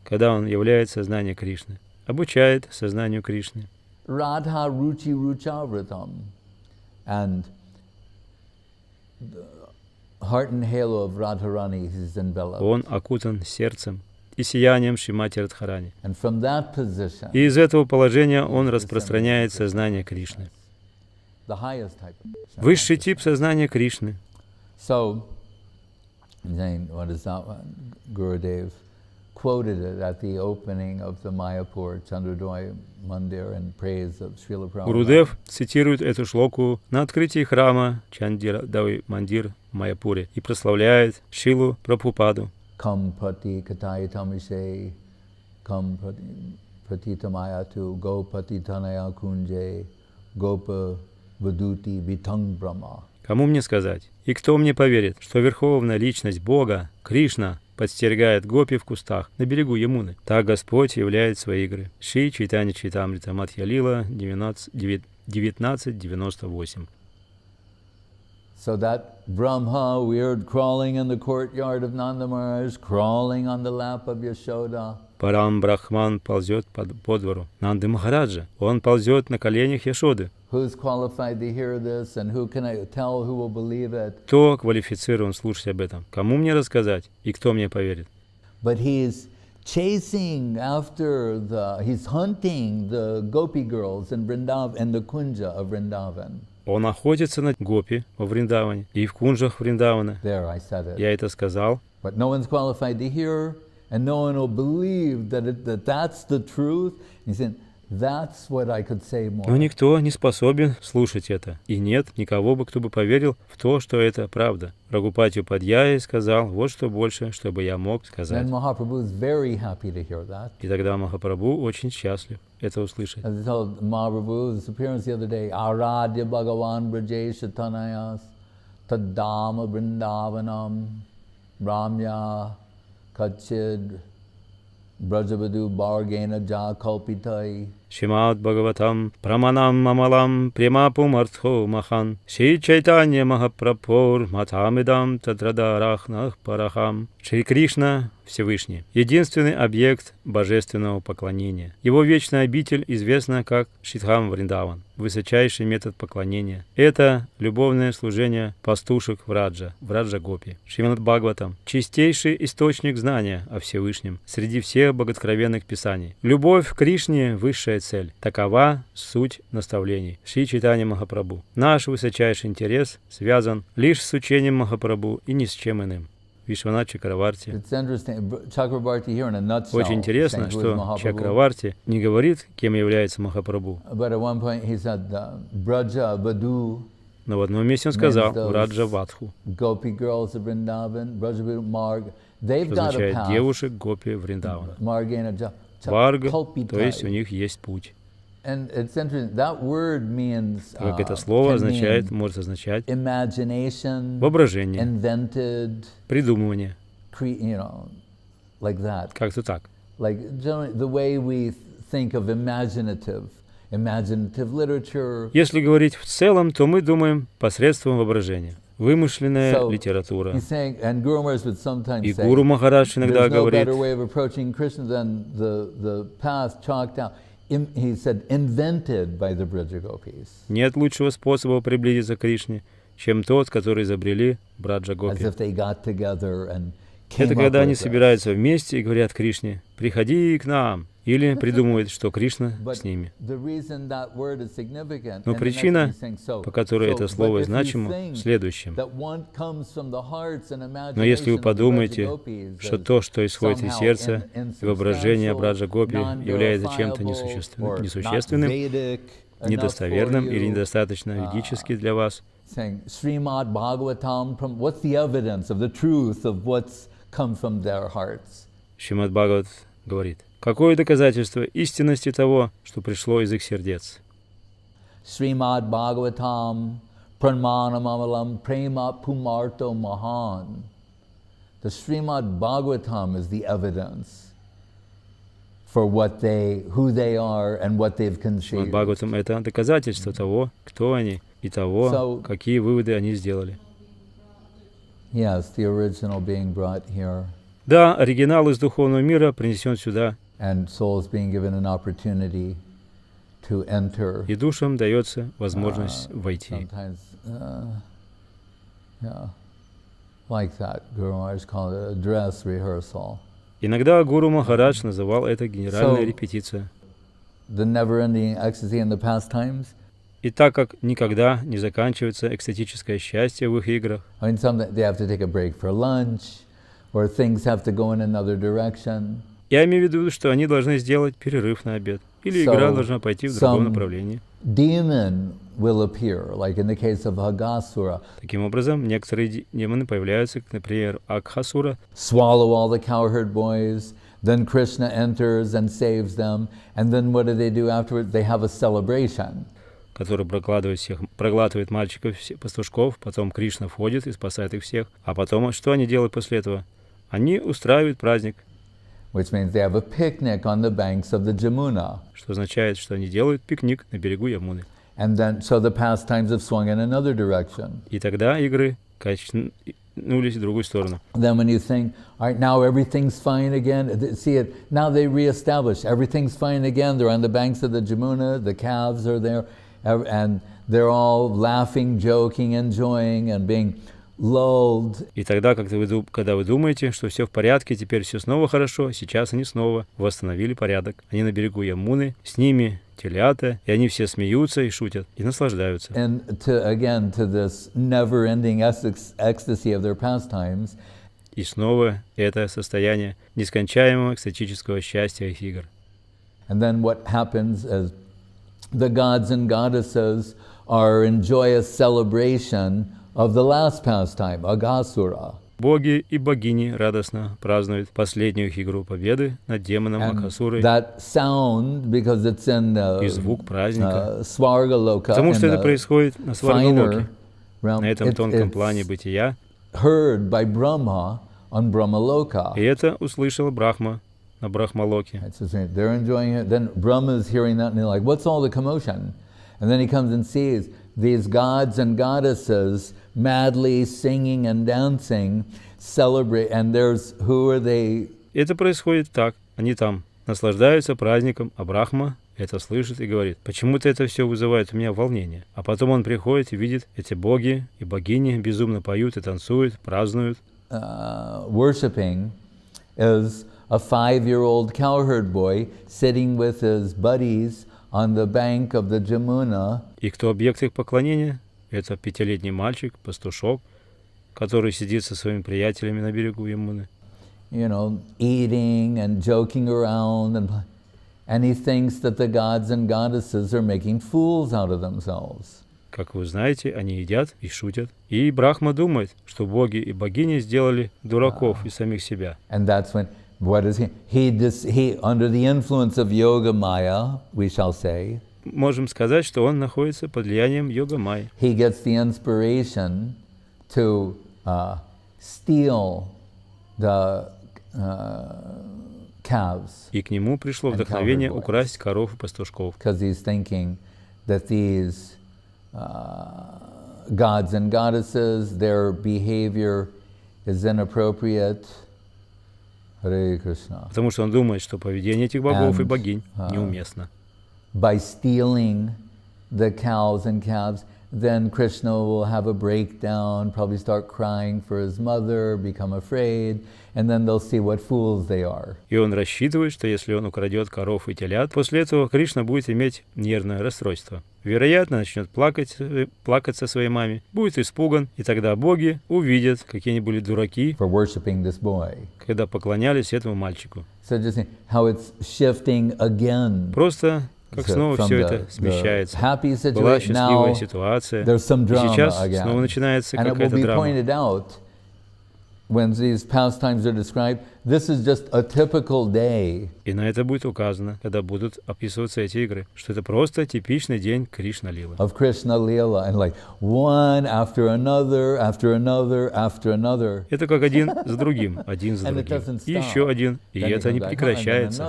Когда он является сознанием Кришны, обучает сознанию Кришны, Radha Ruchi Ruchavritam, and the heart and halo of Radharani is enveloped. Он окутан сердцем и сиянием Шримати Радхарани. And from that position, и из этого положения он распространяет сознание Кришны. Высший тип сознания Кришны. So, what is that one? Gurudev quoted it at the opening of the Mayapur Chandrodvaya Mandir in praise of Srila Prabhupada. Гурудев цитирует эту шлоку на открытии храма Чандrodvaya Мандир в Майяпуре и прославляет Шрилу Прабхупаду. Kam pati katai tamise, kam pati tamayatu, go pati tanaya kunje, gopa vaduti vitang brahma. Кому мне сказать? И кто мне поверит, что верховная личность Бога, Кришна, подстерегает гопи в кустах на берегу Ямуны? Так Господь являет свои игры. Шри Чайтанья Чайтамрита Мадхья Лила 1998. So that Brahma, weird, crawling in the courtyard of Nanda Maharaj, crawling on the lap of Yashoda. Парам Брахман ползет по двору Нанды Махараджа. Он ползет на коленях Яшоды. Who's qualified to hear this, and who can I tell who will believe it? Кто квалифицирован слушать об этом? Кому мне рассказать? И кто мне поверит? But he's chasing after he's hunting the gopi girls in Vrindavan, in the kunja of Vrindavan. Он охотится на гопи во Вриндаване и в кунжах Вриндавана. There, I said it. Я это сказал. But no one's qualified to hear, and no one will believe that that's the truth. He said, that's what I could say more. Но никто не способен слушать это. И нет никого бы, кто бы поверил в то, что это правда. Рагупати Упадьяй сказал, вот что больше, чтобы я мог сказать. And Mahaprabhu is very happy to hear that. И тогда Махапрабху очень счастлив это услышать. As I told Mahaprabhu's appearance the other day, Aradya Bhagavan Brajesh Tanayas Tadama Vrindavanam Ramya Kachid Brajavadu Bargena Ja Kalpitai. Шримад Бхагаватам Праманам Мамалам Премапу Мартхо Махан Шри Чайтанья Махапрабхур Матамидам Тадрадарахнах Парахам. Шри Кришна Всевышний, единственный объект божественного поклонения. Его вечная обитель известна как Шидхам Вриндаван, высочайший метод поклонения. Это любовное служение пастушек Враджа Гопи. Шримад Бхагаватам — чистейший источник знания о Всевышнем среди всех боготкровенных писаний. Любовь к Кришне — высшая цель. Такова суть наставлений Шри Чайтанья Махапрабху. Наш высочайший интерес связан лишь с учением Махапрабху и ни с чем иным. Вишванат Чакраварти. Очень интересно, что Чакраварти не говорит, кем является Махапрабху. Но в одном месте он сказал Враджа Вадху, что означает девушек Гопи Вриндавана. Варга, то есть у них есть путь. Как это слово означает, может означать воображение, придумывание. Как-то так. Если говорить в целом, то мы думаем посредством воображения. вымышленная литература. И Гуру Махарадж иногда говорит, нет лучшего способа приблизиться к Кришне, чем тот, который изобрели Браджа-гопи. Это когда они собираются вместе и говорят Кришне: «Приходи к нам», или придумывают, что Кришна с ними. Но причина, по которой это слово значимо, в следующем. Но если вы подумаете, что то, что исходит из сердца и воображения Браджа-гопи, является чем-то несущественным, недостоверным или недостаточно ведически для вас, Шримад Бхагават говорит: какое доказательство истинности того, что пришло из их сердец? Шримад Бхагаватам Pranmanamamalam Prema Pumarto Mahan. The Srimad Bhagavatam is the evidence for who they are and what they've conceived. Шримад Бхагаватам — это доказательство того, кто они и того, какие выводы они сделали. Yes, the original being brought here. Да, оригинал из духовного мира принесен сюда. And souls being given an opportunity to enter. И душам дается возможность войти. Like that, Guru Maharaj called it a dress rehearsal. Иногда Гуру Махарадж называл это генеральная репетиция. The never-ending ecstasy in the pastimes. И так как никогда не заканчивается экстатическое счастье в их играх, I mean, they have to take a break for lunch, or things have to go in another direction. Я имею в виду, что они должны сделать перерыв на обед, или игра должна пойти в другом направлении. Demon will appear, like in the case of Aghasura. Таким образом, некоторые демоны появляются, как, например, Агхасура. Swallow all the cowherd boys. Then Krishna enters and saves them. And then what do afterwards? They have a celebration. Который проглатывает мальчиков, пастушков, потом Кришна входит и спасает их всех. А потом, что они делают после этого? Они устраивают праздник. Which means they have a picnic on the banks of the Jamuna. Что означает, что они делают пикник на берегу Ямуны. And then, so the pastimes have swung in another direction. И тогда игры качнулись в другую сторону. Then when you think, all right, now everything's fine again, see it, now they reestablish, everything's fine again, they're on the banks of the Jamuna, the calves are there, and they're all laughing, joking, enjoying, and being lulled. И тогда, когда вы думаете, что все в порядке, теперь все снова хорошо, сейчас они снова восстановили порядок. Они на берегу Ямуны, с ними телята, и они все смеются и шутят, и наслаждаются. And to this never-ending ecstasy of their pastimes. И снова это состояние нескончаемого экстатического счастья их игр. And then what happens is the gods and goddesses are in joyous celebration of the last pastime, Aghasura. Боги и богини радостно празднуют последнюю их игру победы над демоном Агхасурой. That sound, because it's in и звук праздника, Svargaloka, потому что это происходит на Сваргалоке, на этом тонком плане бытия. Heard by Brahma on Brahmaloka. И это услышал Брахма на Брахмалоке. They're enjoying it. Then Brahma is hearing that and they're like, what's all the commotion? And then he comes and sees these gods and goddesses madly singing and dancing, celebrate, and who are they? Это происходит так. Они там наслаждаются праздником, а Брахма это слышит и говорит: почему-то это все вызывает у меня волнение. А потом он приходит и видит, эти боги и богини безумно поют и танцуют, празднуют. Worshipping is a 5-year-old cowherd boy sitting with his buddies on the bank of the Jamuna. И кто объект их поклонения? Это 5-летний мальчик, пастушок, который сидит со своими приятелями на берегу Ямуны. You know, eating and joking around, and he thinks that the gods and goddesses are making fools out of themselves. Как вы знаете, они едят и шутят. И Брахма думает, что боги и богини сделали дураков из самих себя. And that's when, what is he? He under the influence of Yoga Maya, we shall say. Можем сказать, что он находится под влиянием Йога Майи. He gets the inspiration to steal the calves. И к нему пришло вдохновение украсть коров и пастушков. Because he's thinking that these gods and goddesses, their behavior is inappropriate. Hare Krishna. Потому что он думает, что поведение этих богов и богинь неуместно. By stealing the cows and calves, then Krishna will have a breakdown, probably start crying for his mother, become afraid, and then they'll see what fools they are. И он рассчитывает, что если он украдет коров и телят, после этого Кришна будет иметь нервное расстройство. Вероятно, начнет плакаться своей маме, будет испуган, и тогда боги увидят, какие они были дураки, For worshiping this boy. когда поклонялись этому мальчику. So just see how it's shifting again. Просто как снова все это смещается. Была счастливая ситуация, и сейчас снова начинается какая-то драма. When these pastimes are described, this is just a typical day. И на это будет указано, когда будут описываться эти игры, что это просто типичный день Кришна-лилы. Of Krishna Lila, and like one after another, after another, after another. Это как один за другим, и еще один, и это не прекращается.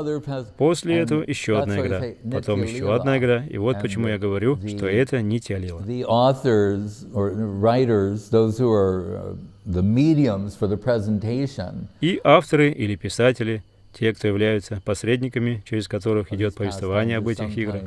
После этого еще одна игра, потом еще одна игра, и вот почему я говорю, что это нитья-лила. The authors or writers, those who are the mediums for the presentation. И авторы или писатели, те, кто являются посредниками, через которых идет повествование об этих играх,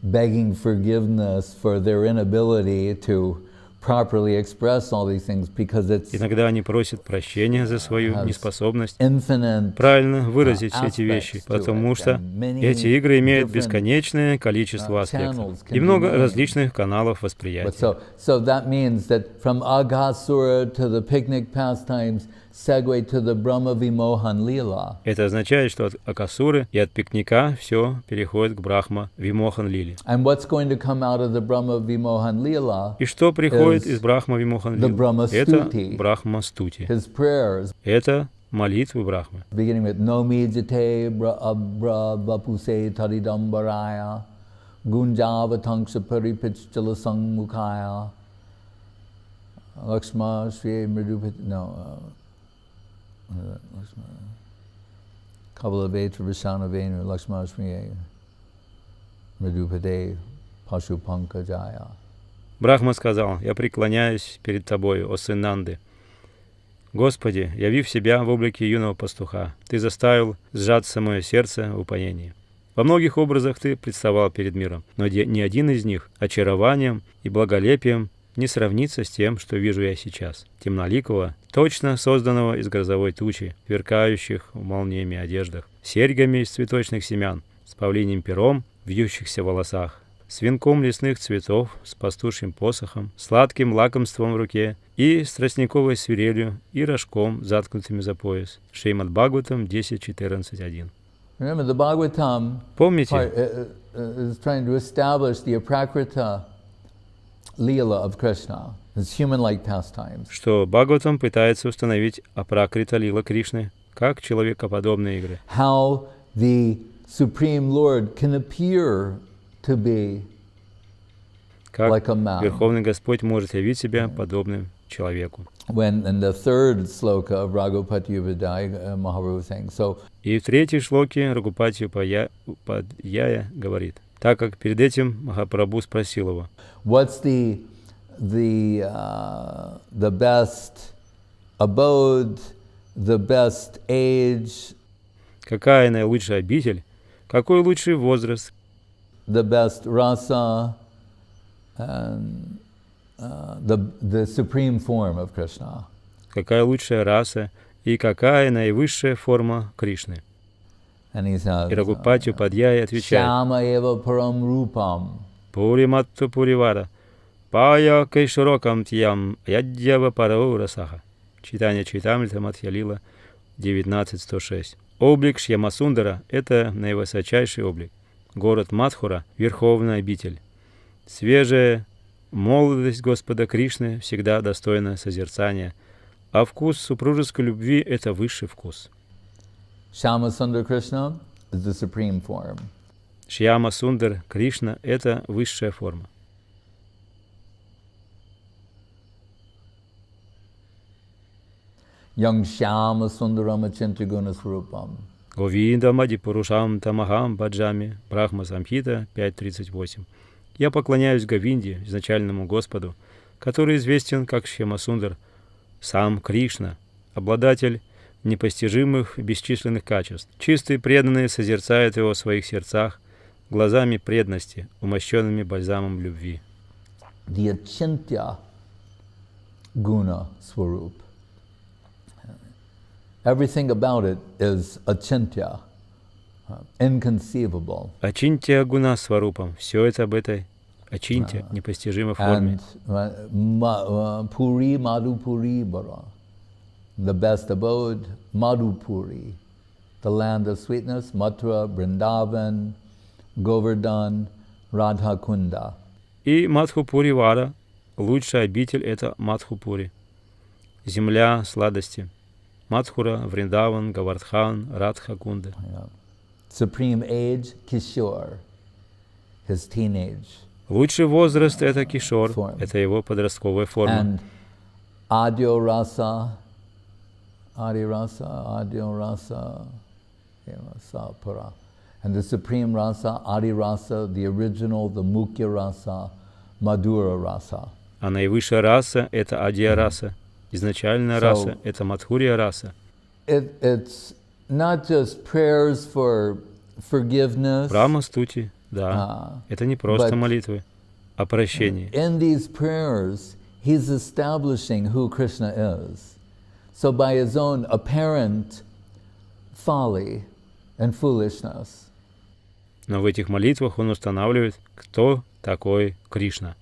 begging forgiveness for their inability to properly express all these things because it's иногда они просят прощения за свою неспособность правильно выразить все эти вещи, потому что эти игры имеют бесконечное количество аспектов и много различных каналов восприятия. So that means that from Aghasura to the picnic pastimes segue to the Brahma Vimohan Lila. Это означает, что от Акасуры и от пикника все переходит к Брахма Вимохан Лиле. And what's going to come out of the Brahma Vimohan Lila? И что приходит из Брахма Вимохан Лилы? Это Брахма Стути. His prayers. Это молитвы Брахмы. Beginning with No Mijate Abra Vapuse Taridambaraya Gunjava Tanksha Paripichchala Sangmukhaya Lakshma Shri Mridupit Kabalavetra Vishana Venu Lakshma Shri Mridupade Pashu Pankajaya. Брахма сказал: «Я преклоняюсь перед тобою, о сын Нанды. Господи, явив себя в облике юного пастуха, ты заставил сжаться мое сердце в упоении. Во многих образах ты представал перед миром, но ни один из них очарованием и благолепием не сравнится с тем, что вижу я сейчас, темноликого, точно созданного из грозовой тучи, сверкающих в молниями одеждах, серьгами из цветочных семян, с павлиним пером в вьющихся волосах, с венком лесных цветов, с пастушьим посохом, сладким лакомством в руке и с тростниковой свирелью и рожком, заткнутыми за пояс». Шримад Бхагаватам 10.14.1. Remember, the Bhagavatam is trying to establish the aprakrita Lila of Krishna, his human-like pastimes. Что Бхагаватам пытается установить апракрита лила Кришны, как человекоподобные игры. How the Supreme Lord can appear to be like a man. Как Верховный Господь может явить себя подобным человеку. When in the third sloka of Raghupati Upadhyaya, Mahaprabhu saying, so. И в третьей шлоке Рагупати Упадьяя говорит, так как перед этим Махапрабху спросил его: what's the best abode, the best age? Какая наилучшая обитель? Какой лучший возраст? The best rasa and the supreme form of Krishna. Какая лучшая раса и какая наивысшая форма Кришны? И Рагупати Упадьяя отвечает: Shama eva param rupam. Пуриматту Пуривара, Пая Кайшурокам Тьям, Ядьява Парау Расаха. Читание Чайтамрита Мадхья Лила 19.106. Облик Шьямасундара — это наивысочайший облик. Город Мадхура — верховная обитель. Свежая молодость Господа Кришны всегда достойна созерцания, а вкус супружеской любви — это высший вкус. Shama Sundar Krishna is the supreme form. Шьяма Сундар Кришна — это высшая форма. Yang Shama Sundaram Achintya Guna Swarupam. Говинда Мади Пурушам Тамахам Баджами. Брахма Самхита 5.38. Я поклоняюсь Говинде, изначальному Господу, который известен как Шьямасундар, сам Кришна, обладатель непостижимых бесчисленных качеств. Чистые преданные созерцают его в своих сердцах глазами преданности, умощенными бальзамом любви. The achintya guna swarup. Everything about it is achintya, inconceivable. Ачинтя гуна сварупам. Все это об этой ачинтя, непостижимой форме. And Puri Madhupuri Bara, the best abode, Madhupuri, the land of sweetness, Mathura, Vrindavan, Govardhan, Radha Kunda. И Мадхупури Вара, лучшая обитель — это Мадхупури, земля сладости. Мадхура, Вриндаван, Говардхан, Радха Кунда. Supreme age, Kishore, his teenage. Лучший возраст — это Кишор, это его подростковая форма. And Adyo Rasa, Adyo Rasa, Pura. And the supreme rasa, Adi Rasa, the original, the Mukhya Rasa, Madhura Rasa. А наивысшая раса — это Адия раса. Изначальная раса — это Мадхурия раса. It's not just prayers for forgiveness. Брахма стути, да. Это не просто молитвы о прощении. In these prayers, he's establishing who Krishna is. So by his own apparent folly and foolishness. Но в этих молитвах он устанавливает, кто такой Кришна.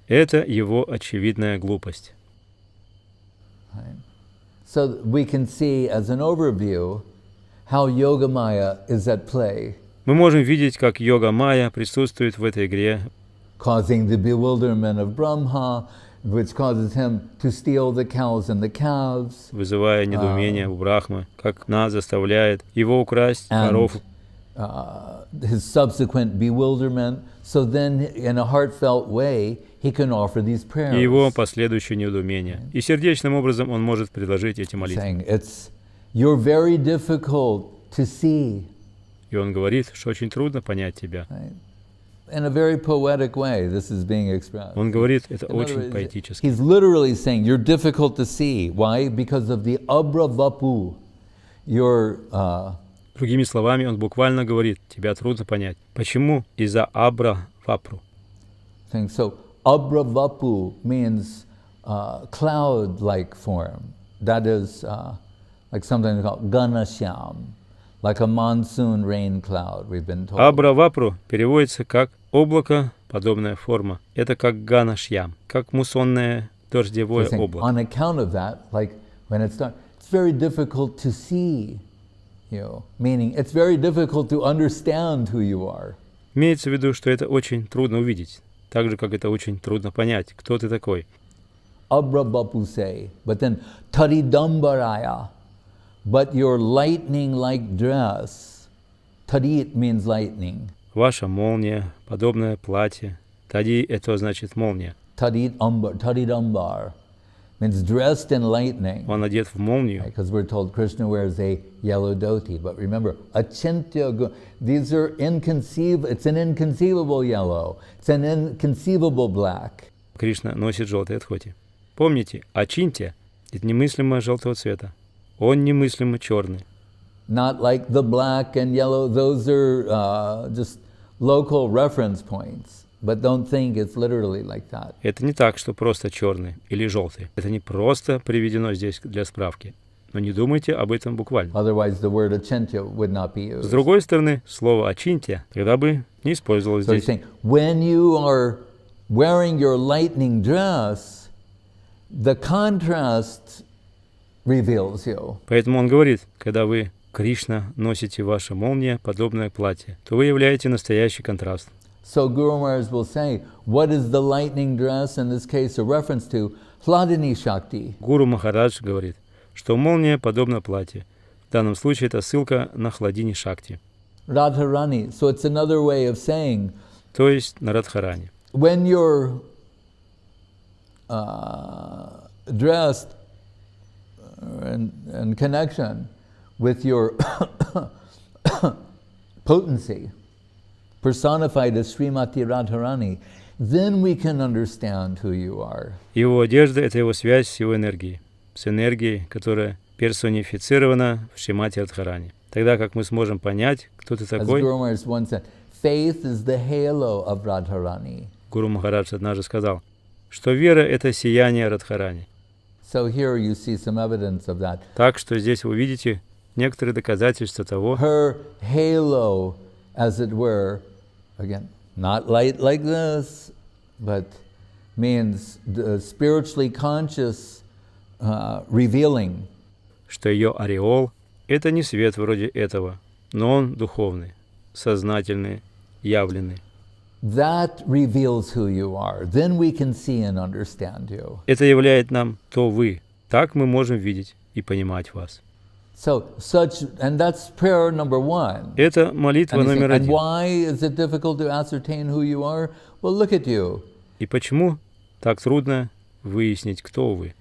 Это его очевидная глупость. So we can see as an overview how Yogamaya is at play. Мы можем видеть, как йога-майя присутствует в этой игре, causing the bewilderment of Brahma, which causes him to steal the cows and the calves. Вызывая недоумение у Брахмы, как она заставляет его украсть коров. His subsequent bewilderment, so then in a heartfelt way he can offer these prayers. И его последующее недоумение. И сердечным образом он может предложить эти молитвы. Saying, you're very difficult to see. И он говорит, что очень трудно понять тебя. In a very poetic way, this is being expressed. Он говорит, это очень поэтически. He's literally saying, you're difficult to see. Why? Because of the abravapu. Другими словами, он буквально говорит, тебя трудно понять. Почему? Из-за абра-вапру. So, abravapu means cloud-like form. That is like something called ganashyam, like a monsoon rain cloud, we've been told. Абра-вапру переводится как облако, подобная форма. Это как ганашьям, как муссонное дождевое облако. On account of that, like when it's dark, it's very difficult to see. Meaning it's very difficult to understand who you are. Имеется в виду, что это очень трудно увидеть, так же, как это очень трудно понять, кто ты такой. Abrabapuse, but then taridambaraya, but your lightning-like dress. Tarit means lightning. Ваша молния, подобное платье. Тади — это значит молния. Taridambar means dressed in lightning. Он одет в молнию. Because we're told Krishna wears a yellow dhoti. But remember, achintya, these are inconceivable, it's an inconceivable yellow. It's an inconceivable black. Кришна носит желтые отхоти. Помните, ачинтя — это немыслимо желтого цвета. Он немыслимо черный. Not like the black and yellow, those are just local reference points. But don't think it's literally like that. Это не так, что просто черный или желтый. Это не просто приведено здесь для справки. Но не думайте об этом буквально. Otherwise, the word achintya would not be used. С другой стороны, слово ачинтя тогда бы не использовалось здесь. Saying, when you are wearing your lightning dress, the contrast reveals you. Поэтому он говорит, когда вы, Кришна, носите ваше молния, подобное платье, то вы являете настоящий контраст. So Guru Maharaj will say, what is the lightning dress? In this case, a reference to Hladini Shakti. Гуру Махарадж говорит, что молния подобна платью. В данном случае это ссылка на Хладини Шакти. Radharani. So it's another way of saying. То есть на Радхарани. When you're dressed in connection with your potency, personified as Srimati Radharani, then we can understand who you are. Его одежда — это его связь с его энергией, с энергией, которая персонифицирована в Шримати Радхарани. Тогда как мы сможем понять, кто ты такой. As Guru Maharaj once said, faith is the halo of Radharani. Гуру Махарадж однажды сказал, что вера — это сияние Радхарани. So here you see some evidence of that. Так что здесь вы видите некоторые доказательства того. Her halo, as it were, again, not light like this, but means the spiritually conscious revealing. Что ее ореол — это не свет вроде этого, но он духовный, сознательный, явленный. That reveals who you are. Then we can see and understand you. Это являет нам то вы. Так мы можем видеть и понимать вас. So and that's prayer number one. Это молитва номер And один. why is it difficult to ascertain who you are? Well, look at you. И почему так трудно выяснить, кто вы?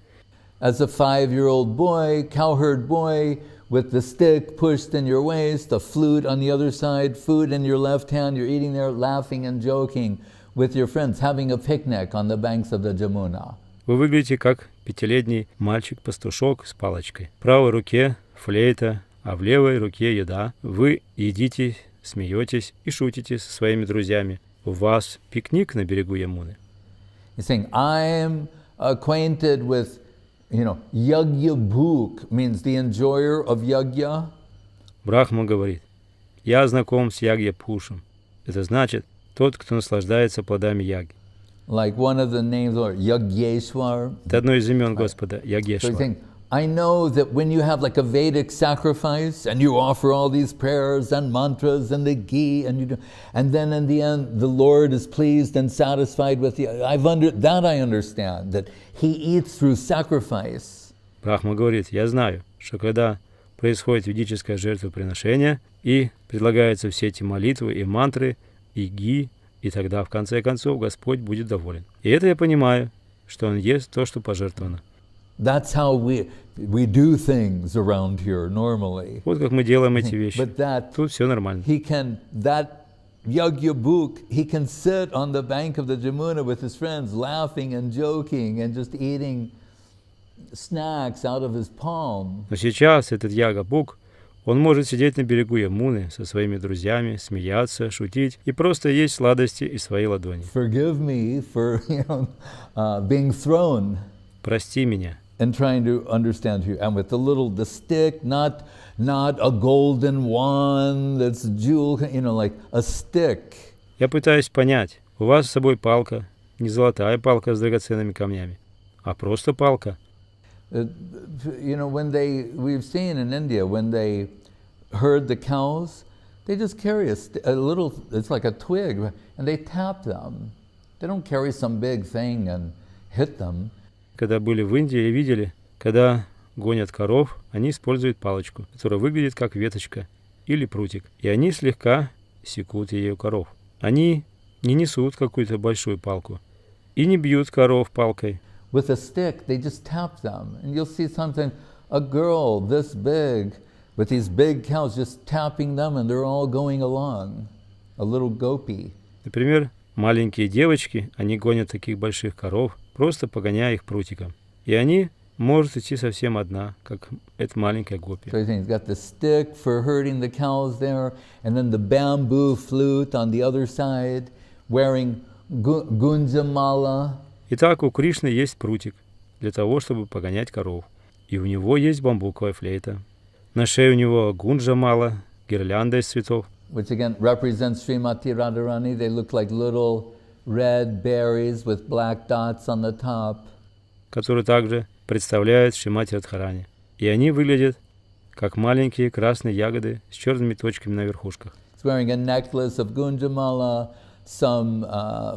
As a 5-year-old boy, cowherd boy, with the stick pushed in your waist, the flute on the other side, food in your left hand, you're eating there, laughing and joking with your friends, having a picnic on the banks of the Jamuna. Вы выглядите как 5-летний мальчик-пастушок с палочкой. В правой руке флейта, а в левой руке еда. Вы едите, смеетесь и шутите со своими друзьями. У вас пикник на берегу Ямуны. He's saying, I'm acquainted with, Yagya Bhuk means the enjoyer of Yagya. Брахма говорит, я знаком с Ягья Пушем. Это значит, тот, кто наслаждается плодами яги. Like one of the names, or Yagyeshwar. Это одно из имен Господа, So he's Ягьешвар. saying, I know that when you have like a Vedic sacrifice and you offer all these prayers and mantras and the ghee and then in the end the Lord is pleased and satisfied with you. I understand that He eats through sacrifice. Брахма говорит, я знаю, что когда происходит ведическое жертвоприношение и предлагаются все эти молитвы и мантры, и ги, и тогда в конце концов Господь будет доволен. И это я понимаю, что Он ест то, что пожертвовано. That's how we do things around here normally. Вот как мы делаем эти вещи. But that Тут все нормально. that Yagyabhuk, he can sit on the bank of the Jamuna with his friends, laughing and joking and just eating snacks out of his palm. Но сейчас этот Ягабук, он может сидеть на берегу Ямуны со своими друзьями, смеяться, шутить и просто есть сладости из своей ладони. Forgive me for being thrown. Прости меня. And trying to understand you, and with the stick, not a golden wand that's jewel, like a stick. Я пытаюсь понять, у вас с собой палка, не золотая палка с драгоценными камнями, а просто палка. We've seen in India, when they herd the cows, they just carry a little, it's like a twig, and they tap them. They don't carry some big thing and hit them. Когда были в Индии, видели, когда гонят коров, они используют палочку, которая выглядит как веточка или прутик, и они слегка секут ею коров. Они не несут какую-то большую палку и не бьют коров палкой. With a stick, they just tap them. And you'll see sometimes a girl this big with these big cows just tapping them and they're all going along. A little gopi. Например, маленькие девочки, они гонят таких больших коров, просто погоняя их прутиком. И они может идти совсем одна, как эта маленькая гопи. So he's got the stick for herding the cows there, and then the bamboo flute on the other side, wearing gunjamala. Итак, у Кришны есть прутик для того, чтобы погонять коров. И у него есть бамбуковая флейта. На шее у него гунджамала, гирлянда из цветов. Which again represents Srimati Radharani. They look like little red berries with black dots on the top. Который также представляет Шримати Радхарани. И они выглядят как маленькие красные ягоды с черными точками на верхушках. He's wearing a necklace of gunjamala, some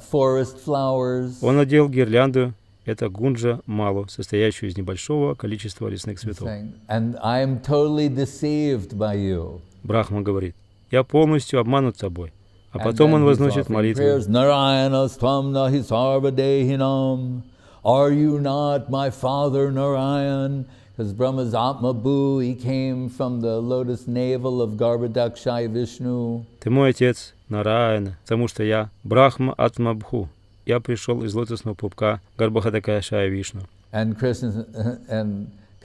forest flowers. Он надел гирлянду, это гунджа малу, состоящую из небольшого количества лесных цветов. And I am totally deceived by you. Брахма говорит, я полностью обманут тобой. А потом он возносит молитву. Are you not my father Narayan? Because Brahma's Atma Bhu, he came from the lotus navel of Garbhodakshai Vishnu. Ты мой отец Нараяна, потому что я Брахма Атма Бху. я пришел из лотосного пупка Гарбхадакая Вишну. And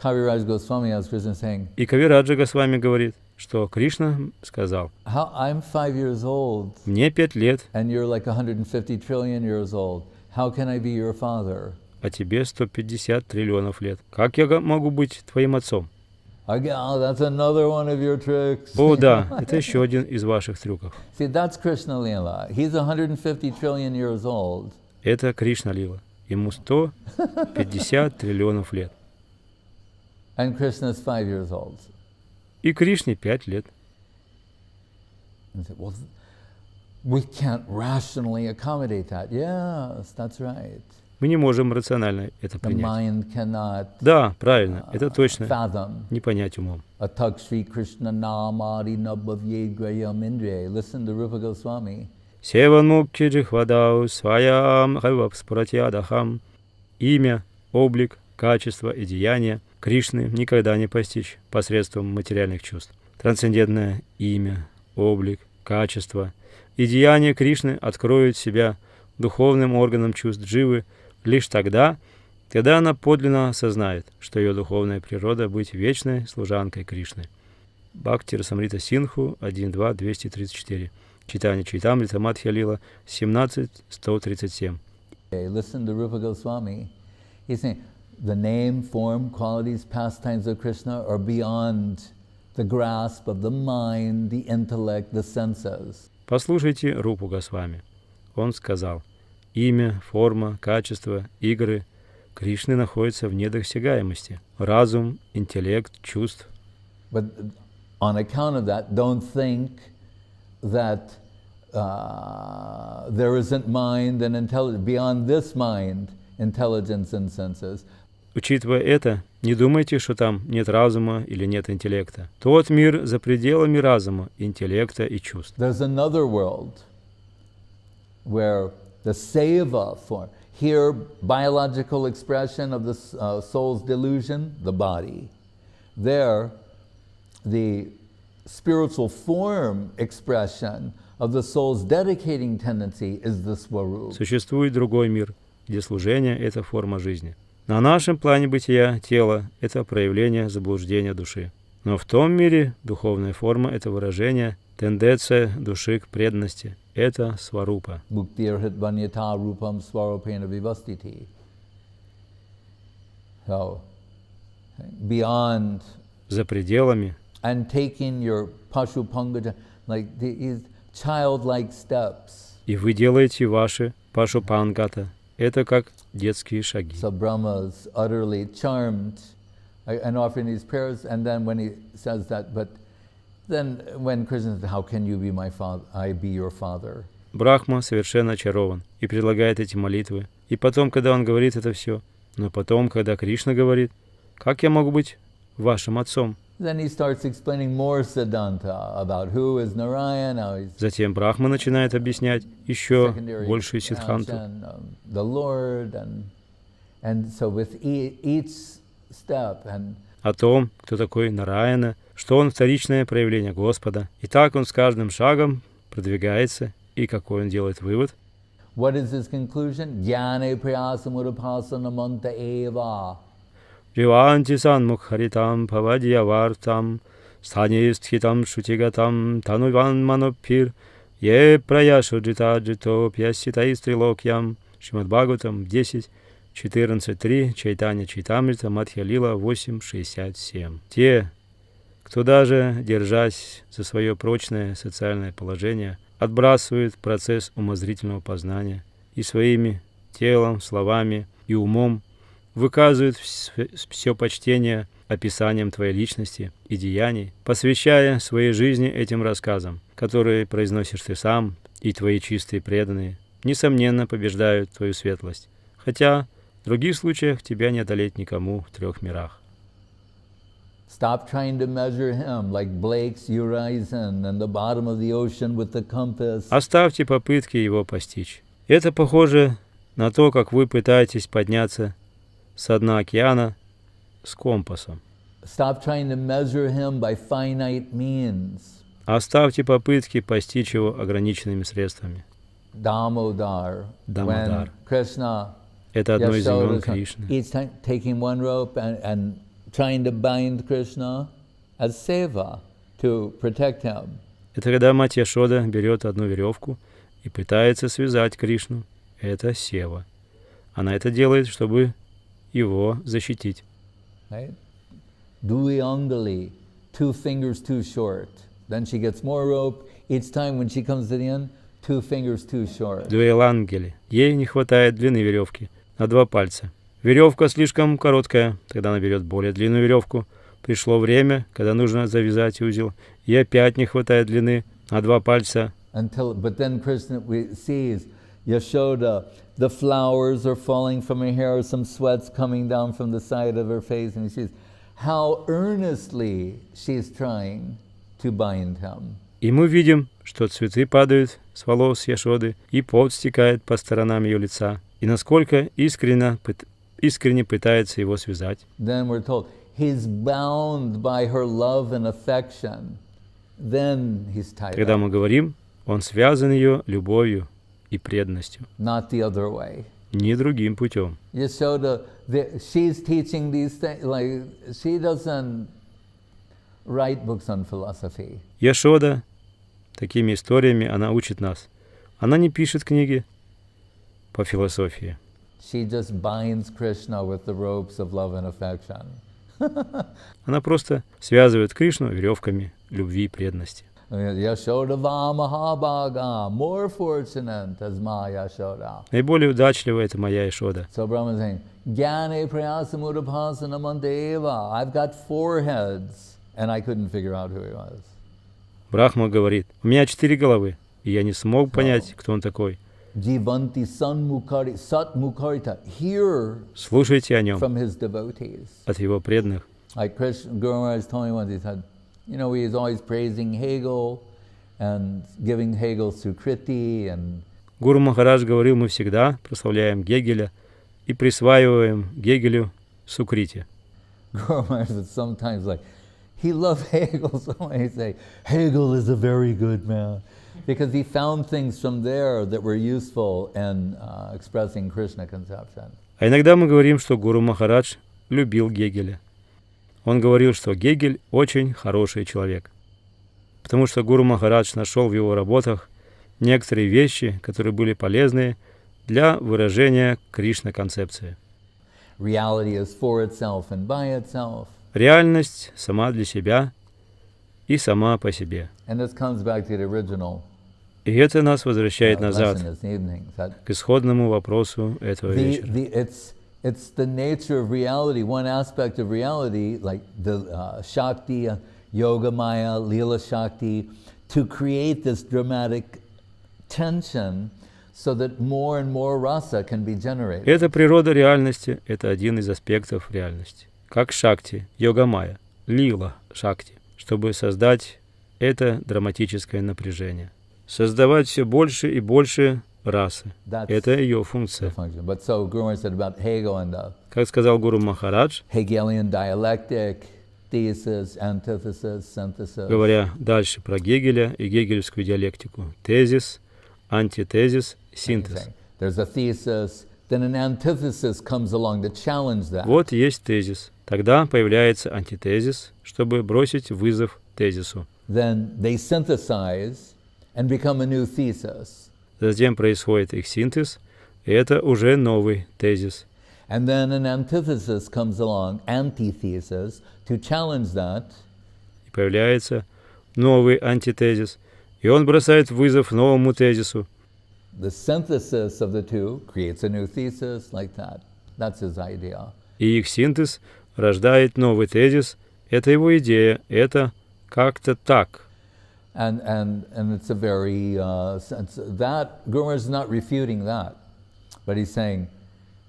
Kaviraj Goswami as Krishna saying, И Кавираджа Госвами говорит, что Кришна сказал: I'm 5 years old, мне 5 лет, and you're like 150 trillion years old. How can I be your father? а тебе 150 триллионов лет. Как я могу быть твоим отцом? Again, oh, that's another one of your tricks. О, да, это еще один из ваших трюков. See, that's Krishna Lila. He's 150 trillion years old. Это Кришна Лила. Ему 150 триллионов лет. And Krishna's 5 years old. И Кришне 5 лет. And say, well, we can't rationally accommodate that. Yes, that's right. Мы не можем рационально это The принять. mind cannot Да, правильно, это точно fathom. не понять умом. Attak Shri Krishna Namari Nabhavye Grayam Indre. Listen to Rupa Goswami. Севан мукти джихвадау сваям хайвапспуратьядахам. Имя, облик, качество и деяние Кришны никогда не постичь посредством материальных чувств. Трансцендентное имя, облик, качество и деяние Кришны откроют себя духовным органам чувств дживы лишь тогда, когда она подлинно осознает, что ее духовная природа — быть вечной служанкой Кришны. Бхакти Расамрита Синху 1.2, 234. Читание Чайтамрита Мадхья Лила 17.137. Listen to Rupa Goswami. He's saying the name, form, qualities, pastimes of Krishna are beyond the grasp of the mind, the intellect, the senses. Послушайте Рупу Госвами. Он сказал: имя, форма, качество, игры Кришны находятся вне досягаемости. Разум, интеллект, чувств. But on account of that, don't think that there isn't mind and intelligence. Beyond this mind, intelligence and senses. Учитывая это, не думайте, что там нет разума или нет интеллекта. Тот мир за пределами разума, интеллекта и чувств. There's another world where the seva form, here biological expression of the soul's delusion, the body. There, the spiritual form expression of the soul's dedicating tendency is the swarup. Существует другой мир, где служение — это форма жизни. На нашем плане бытия тело — это проявление заблуждения души. Но в том мире духовная форма — это выражение, тенденция души к преданности. Это сварупа. So, beyond за пределами. And taking your pashu panga, like these childlike steps. И вы делаете ваши пашупангата. Это как детские шаги. So Brahma is utterly charmed and offering these prayers, and then when he says that, but then when Krishna says, how can you be my father? I be your father. Брахма совершенно очарован и предлагает эти молитвы. И потом, когда он говорит это все, но потом, когда Кришна говорит, как я могу быть вашим отцом? Then he starts explaining more Siddhanta about who is Narayana. Затем Брахма начинает объяснять еще большую сиддханту. The Lord and so with each step and о том, кто такой Нараяна, что он вторичное проявление Господа. И так он с каждым шагом продвигается, и какой он делает вывод. What is his conclusion? Jnane prayasamudapasana manta eva. Дживанти санмукхаритам павадьявартам станистхитам шутигатам тануван манопир е праяшуджитаджито пьяситаистрилокьям. Шримад Бхагаватам 10.14.3, Чайтанья Чайтамрита, Мадхья Лила 8.67. Те, кто даже, держась за свое прочное социальное положение, отбрасывают процесс умозрительного познания и своими телом, словами и умом выказывают все почтение описанием твоей личности и деяний, посвящая своей жизни этим рассказам, которые произносишь ты сам и твои чистые преданные, несомненно побеждают твою светлость, хотя в других случаях тебя не одолеть никому в трех мирах. Stop trying to measure him like Blake's horizon and the bottom of the ocean with the compass. Оставьте попытки его постичь. Это похоже на то, как вы пытаетесь подняться с дна океана с компасом. Stop trying to measure him by finite means. Оставьте попытки постичь его ограниченными средствами. Damodar. Дамодар. When Krishna, Это одно из имен Yashoda, Кришны. each time taking one rope and trying to bind Krishna as seva to protect him. Это когда мать Яшода берет одну веревку и пытается связать Кришну. Это сева. Она это делает, чтобы его защитить. Right? Dui angali, 2 fingers too short. Then she gets more rope. Each time when she comes to the end, 2 fingers too short. Дуэлангели. Ей не хватает длины веревки на 2 пальца. Веревка слишком короткая, тогда она берет более длинную веревку. Пришло время, когда нужно завязать узел, и опять не хватает длины на 2 пальца. But then Krishna sees Yashoda, the flowers are falling from her hair, some sweat's coming down from the side of her face, and he sees how earnestly she's trying to bind him. И мы видим, что цветы падают с волос Яшоды, и пот стекает по сторонам ее лица, и насколько искренне пытается его связать. Then we're told he's bound by her love and affection. Then he's tied Когда up. мы говорим, он связан ее любовью и преданностью, Not the other way. не другим путем. Yashoda, she's teaching these things, like, she doesn't write books on philosophy. Яшода, такими историями она учит нас. Она не пишет книги по философии. She just binds Krishna with the ropes of love and affection. Она просто связывает Кришну веревками любви и преданности. Yashoda Mahabhaga, more fortunate as Ma Yashoda. Наиболее удачливая это моя Яшода. So Brahma is saying, Gyane Prayasamudabhasana Mandeva. I've got 4 heads, and I couldn't figure out who he was. Брахма говорит, у меня 4 головы, и я не смог понять, кто он такой. Jivanti Sanmukari, Satmukarita, hear Слушайте о нем, from his devotees. от его преданных. Like Krishna, Guru Maharaj told me once, he said, you know, he is always praising Hegel and giving Hegel Sukriti and... Гуру Махарадж говорил, мы всегда прославляем Гегеля и присваиваем Гегелю Сукрити. Guru Maharaj would sometimes like, he loved Hegel, so he say, Hegel is a very good man. Because he found things from there that were useful in expressing Krishna conception. А иногда мы говорим, что Гуру Махарадж любил Гегеля. Он говорил, что Гегель очень хороший человек, потому что Гуру Махарадж нашел в его работах некоторые вещи, которые были полезны для выражения Кришна-концепции. Reality is for itself and by itself. Реальность сама для себя и сама по себе. And this comes back to the original И это нас возвращает назад lesson this evening. That к исходному вопросу этого вечера. it's the nature of reality, one aspect of reality, like the Shakti, Yoga Maya, Lila Shakti, to create this dramatic tension so that more and more rasa can be generated. Это природа реальности, это один из аспектов реальности. Как Шакти, Йога Майя, Лила Шакти, чтобы создать это драматическое напряжение. Создавать все больше и больше расы. Это ее функция. But so Guru Maharaj said about Hegel and the Как сказал Гуру Махарадж, Hegelian dialectic, thesis, antithesis, synthesis. говоря дальше про Гегеля и гегелевскую диалектику, тезис, антитезис, синтез. There's a thesis, then an antithesis comes along to challenge that. Вот есть тезис. Тогда появляется антитезис, чтобы бросить вызов тезису. Then they synthesize and become a new thesis. Затем происходит их синтез, и это уже новый тезис. And then an antithesis comes along, antithesis, to challenge that. И появляется новый антитезис, и он бросает вызов новому тезису. The synthesis of the two creates a new thesis, like that. That's his idea. И их синтез рождает новый тезис. Это его идея, это как-то так. And it's a very, that, Guru Maharaj is not refuting that, but he's saying,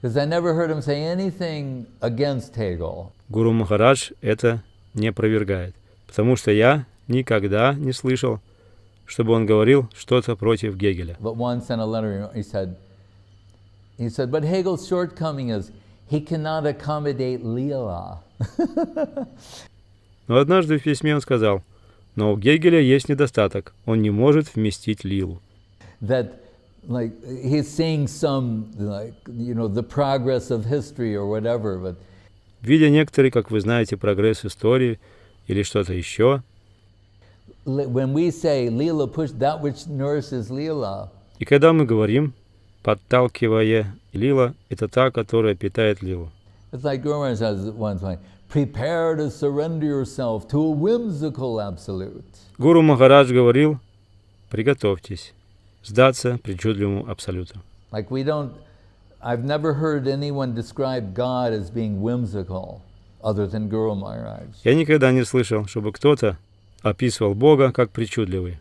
because I never heard him say anything against Hegel. Гуру Махарадж это не опровергает, потому что я никогда не слышал, чтобы он говорил что-то против Гегеля. But once in a letter, he said, but Hegel's shortcoming is he cannot accommodate Lila. Но однажды в письме он сказал, но у Гегеля есть недостаток, он не может вместить Лилу. That like he's seeing some, like, you know, the progress of history or whatever, but Видя некоторые, как вы знаете, прогресс истории или что-то еще, when we say Lila Pушti, that which nourishes Lila, и когда мы говорим, подталкивая Лила, это та, которая питает Лилу. it's like Guru Maharaj says at one point, prepare to surrender yourself to a whimsical absolute. Гуру Махарадж говорил, приготовьтесь сдаться причудливому абсолюту. Like I've never heard anyone describe God as being whimsical other than Guru Maharaj. Я никогда не слышал, чтобы кто-то описывал Бога как причудливый,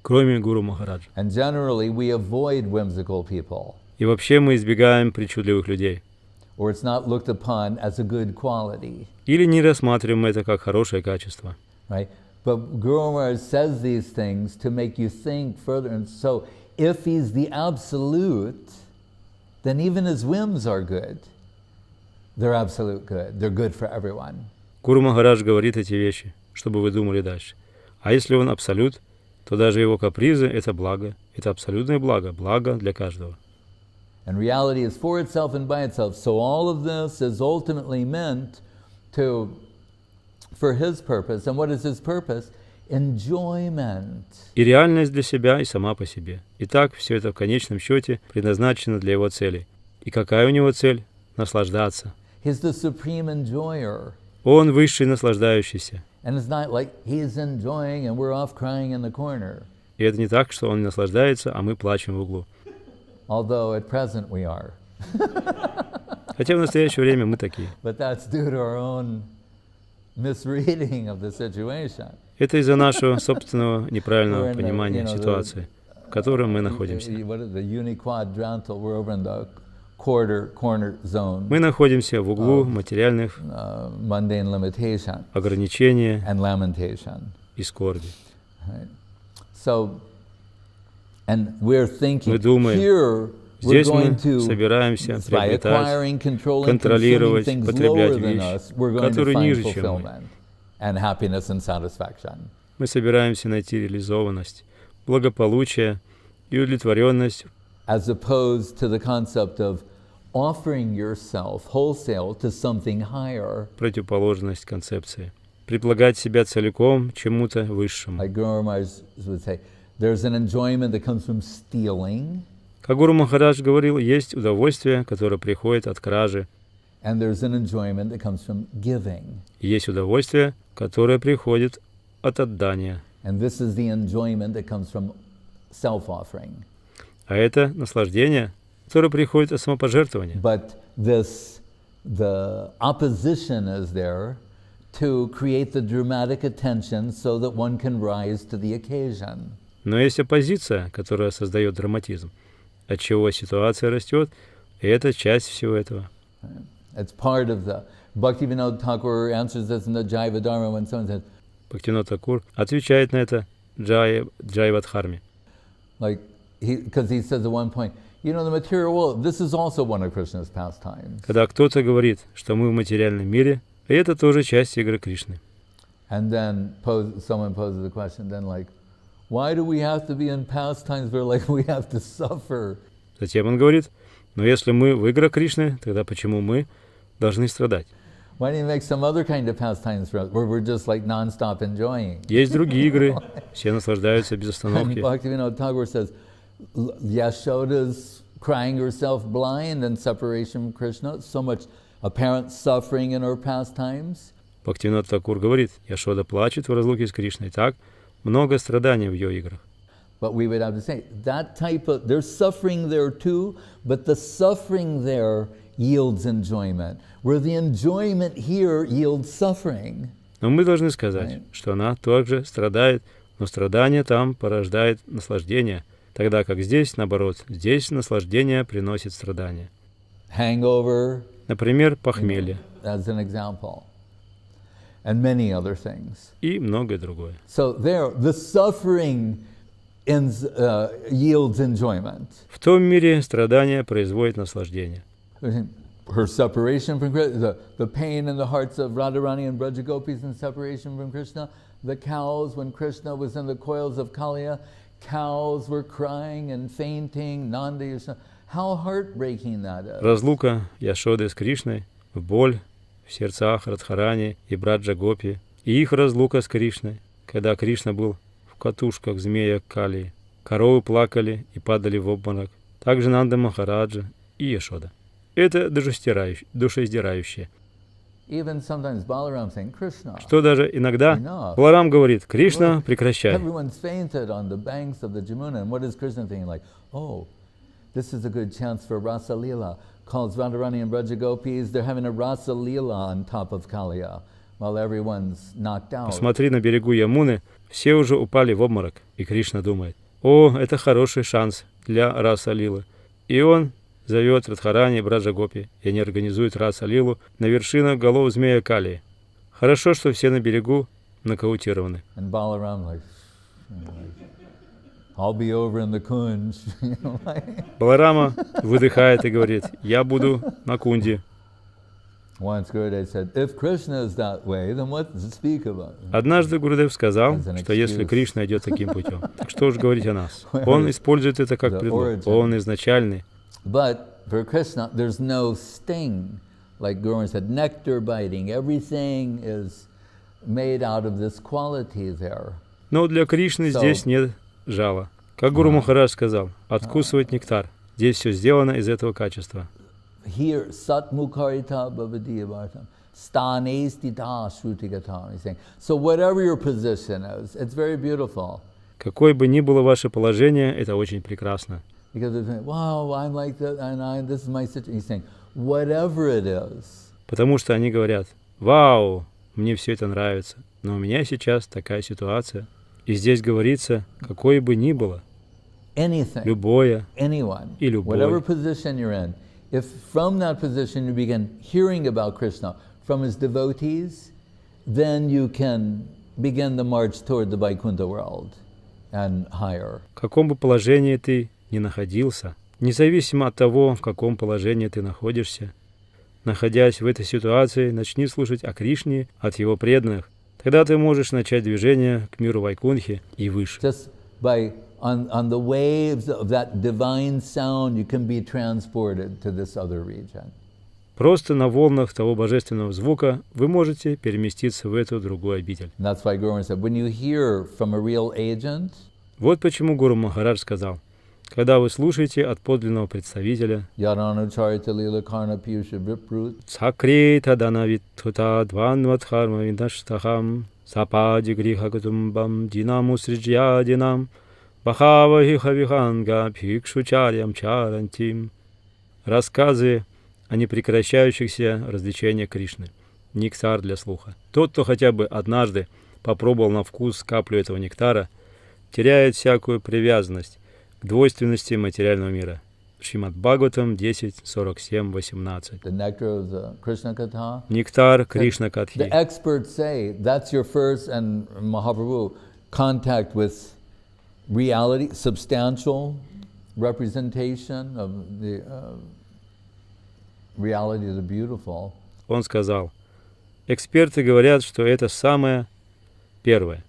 кроме Гуру Махараджа. And generally we avoid whimsical people. И вообще мы избегаем причудливых людей. Or it's not looked upon as a good quality. Или не рассматриваем это как хорошее качество. Right? But Guru Maharaj says these things to make you think further. And so if he's the absolute, then even his whims are good. They're absolute good. They're good for everyone. Гуру Махарадж говорит эти вещи, чтобы вы думали дальше. А если он абсолют, то даже его капризы — это благо. Это абсолютное благо, благо для каждого. And reality is for itself and by itself. So all of this is ultimately meant for his purpose. And what is his purpose? Enjoyment. И реальность для себя, и сама по себе. Итак, все это в конечном счете предназначено для его цели. И какая у него цель? Наслаждаться. He's the supreme enjoyer. Он высший наслаждающийся. And it's not like he's enjoying and we're off crying in the corner. И это не так, что он наслаждается, а мы плачем в углу. Although at present we are. Хотя в настоящее время мы такие. But that's due to our own misreading of the situation. Это из-за нашего собственного неправильного понимания ситуации, в которой мы находимся. Мы находимся в углу материальных ограничений и скорби. Мы думаем, здесь мы собираемся приобретать, контролировать, потреблять вещи, которые ниже, чем мы. Мы собираемся найти реализованность, благополучие и удовлетворенность, as opposed to the concept of offering yourself wholesale to something higher. Противоположность концепции. Предлагать себя целиком чему-то высшему. Like Guru Maharaj would say, there's an enjoyment that comes from stealing. Как Гуру Махарадж говорил, есть удовольствие, которое приходит от кражи. And there's an enjoyment that comes from giving. И есть удовольствие, которое приходит от отдания. And this is the enjoyment that comes from self-offering. А это наслаждение, которое приходит от самопожертвования. But the opposition is there to create the dramatic attention so that one can rise to the occasion. Но есть оппозиция, которая создает драматизм, от чего ситуация растет, и это часть всего этого. It's part of the Bhaktivinoda Thakur answers this in the Jaiva Dharma when someone says. Бхактивинода Такур отвечает на это Джайва Дхарме. Like because he says at one point, you know, the material world, this is also one of Krishna's pastimes. Когда кто-то говорит, что мы в материальном мире, и это тоже часть игры Кришны. And then someone poses the question, then like, why do we have to be in pastimes where like we have to suffer? Затем он говорит, но если мы в играх Кришны, тогда почему мы должны страдать? Why don't you make some other kind of pastimes for us, where we're just like non-stop enjoying? Есть другие игры, все наслаждаются без остановки. Bhaktivinoda Thakur says, Yashoda's crying herself blind in separation from Krishna, so much apparent suffering in her pastimes. Бхактивинода Такур говорит, Яшода плачет в разлуке с Кришной, так много страданий в ее играх. But we would have to say, that type of, there's suffering there too, but the suffering there yields enjoyment, where the enjoyment here yields suffering. Но мы должны сказать, что она также страдает, но страдание там порождает наслаждение, тогда как здесь, наоборот, здесь наслаждение приносит страдания. Hangover. Например, похмелье. As an example. And many other things. И многое другое. So there, the suffering yields enjoyment. В том мире страдание производит наслаждение. Her separation from Krishna, the pain in the hearts of Radharani and Brajagopis in separation from Krishna, the cows when Krishna was in the coils of Kaliya, cows were crying and fainting. Nanda Yashoda. How heartbreaking that is. Разлука Яшоды с Кришной, в боль в сердцах Радхарани и Браджа Гопи, и их разлука с Кришной, когда Кришна был в катушках змея Калии. Коровы плакали и падали в обморок. Также Ананда Махараджа и Яшода. Это душеиздирающее. Even sometimes Balaram saying, Krishna, Что даже иногда Баларам говорит: Кришна, прекращай. Everyone's fainted on the banks of the Jamuna. And what is Krishna thinking? Like, oh, this is a good chance for Rasa Lila. Calls Radharani and Braja Gopis. They're having a Rasa Lila on top of Kaliya while everyone's knocked out. Посмотри, на берегу Ямуны все уже упали в обморок. И Кришна думает: о, это хороший шанс для Раса Лилы. И он зовет Радхарани и Браджа Гопи, и они организуют Раса Лилу на вершинах голов змея Калии. Хорошо, что все на берегу нокаутированы. And Balaram like, I'll be over in the Kunj. Баларама выдыхает и говорит: я буду на Кунде. Once Gurudev said, if Krishna is that way, then what to speak about? Однажды Гурудев сказал, что если Кришна идет таким путем, так что уж говорить о нас. Он использует это как предлог. Он изначальный. But for Krishna, there's no sting. Like Guru said, nectar biting. Everything is made out of this quality there. Но для Кришны здесь нет жала. Как Гуру Махарадж сказал, откусывать нектар. Здесь все сделано из этого качества. Here, sat mukharita bhavadiyavartam, stanestita shrutigatam. He's saying, so whatever your position is, it's very beautiful. Какое бы ни было ваше положение, это очень прекрасно. Because they're saying, wow, I'm like that, and this is my situation. He's saying, whatever it is. Потому что они говорят: вау, мне все это нравится, но у меня сейчас такая ситуация. И здесь говорится, какое бы ни было, любое и любой. Whatever position you're in, if from that position you begin hearing about Krishna from his devotees, then you can begin the march toward the Vaikuntha world and higher. В каком бы положении ты ни находился, независимо от того, в каком положении ты находишься, находясь в этой ситуации, начни слушать о Кришне от его преданных. Тогда ты можешь начать движение к миру Вайкунхи и выше. Just by on the waves of that divine sound, you can be transported to this other region. Просто на волнах того божественного звука вы можете переместиться в эту другую обитель. That's why Guru said, when you hear from a real agent, вот почему Гуру Махарадж сказал: когда вы слушаете от подлинного представителя Цакрита данавитхута дванватхарма винаштахам сапади грихакатумбам динаму сриджьядинам бахавахи хавиханга бхикшучарьям чарантим. Рассказы о непрекращающихся развлечениях Кришны. Нектар для слуха. Тот, кто хотя бы однажды попробовал на вкус каплю этого нектара, теряет всякую привязанность к двойственности материального мира. Шримад Бхагаватам 10:47-18. Нектар Кришна Катхи. The experts say that's your first and Mahaprabhu contact with reality, substantial representation of the reality of the beautiful. Он сказал: эксперты говорят, что это самое первое.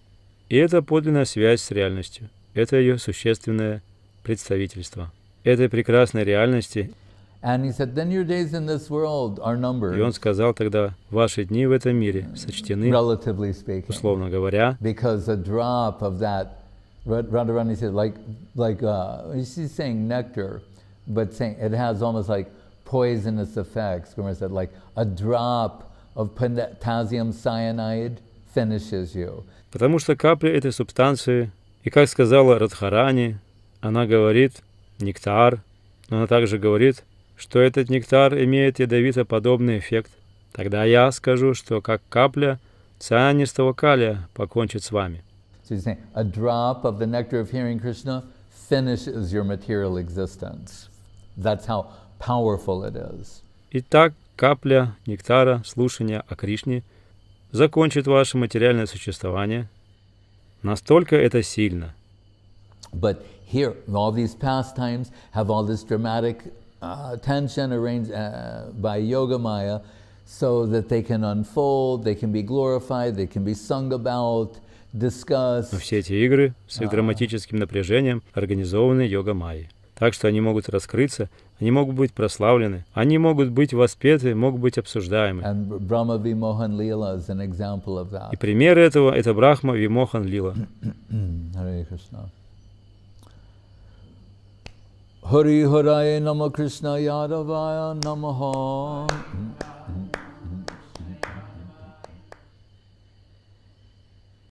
И это подлинная связь с реальностью. Это ее существенное представительство этой прекрасной реальности. And he said, then your days in this world are numbered. И он сказал тогда: ваши дни в этом мире сочтены, relatively speaking, условно говоря. Because a drop of that, Radharani said, like she's saying nectar, but saying it has almost like poisonous effects. Guru said, like a drop of potassium cyanide finishes you. Потому что капля этой субстанции, и как сказала Радхарани, она говорит нектар, но она также говорит, что этот нектар имеет ядовито-подобный эффект. Тогда я скажу, что как капля цианистого калия покончит с вами. So he's saying, a drop of the nectar of hearing Krishna finishes your material existence. That's how powerful it is. Итак, капля нектара слушания о Кришне закончит ваше материальное существование. Настолько это сильно. But here, all these pastimes have all this dramatic tension arranged by Yoga Maya so that they can unfold, they can be glorified, they can be sung about, discuss. Но все эти игры с их драматическим напряжением организованы йога-майей. Так что они могут раскрыться, они могут быть прославлены, они могут быть воспеты, могут быть обсуждаемы. И пример этого — это Брахма Вимохан Лила. Хари Харая Нама Кришна Ядавая Намаха.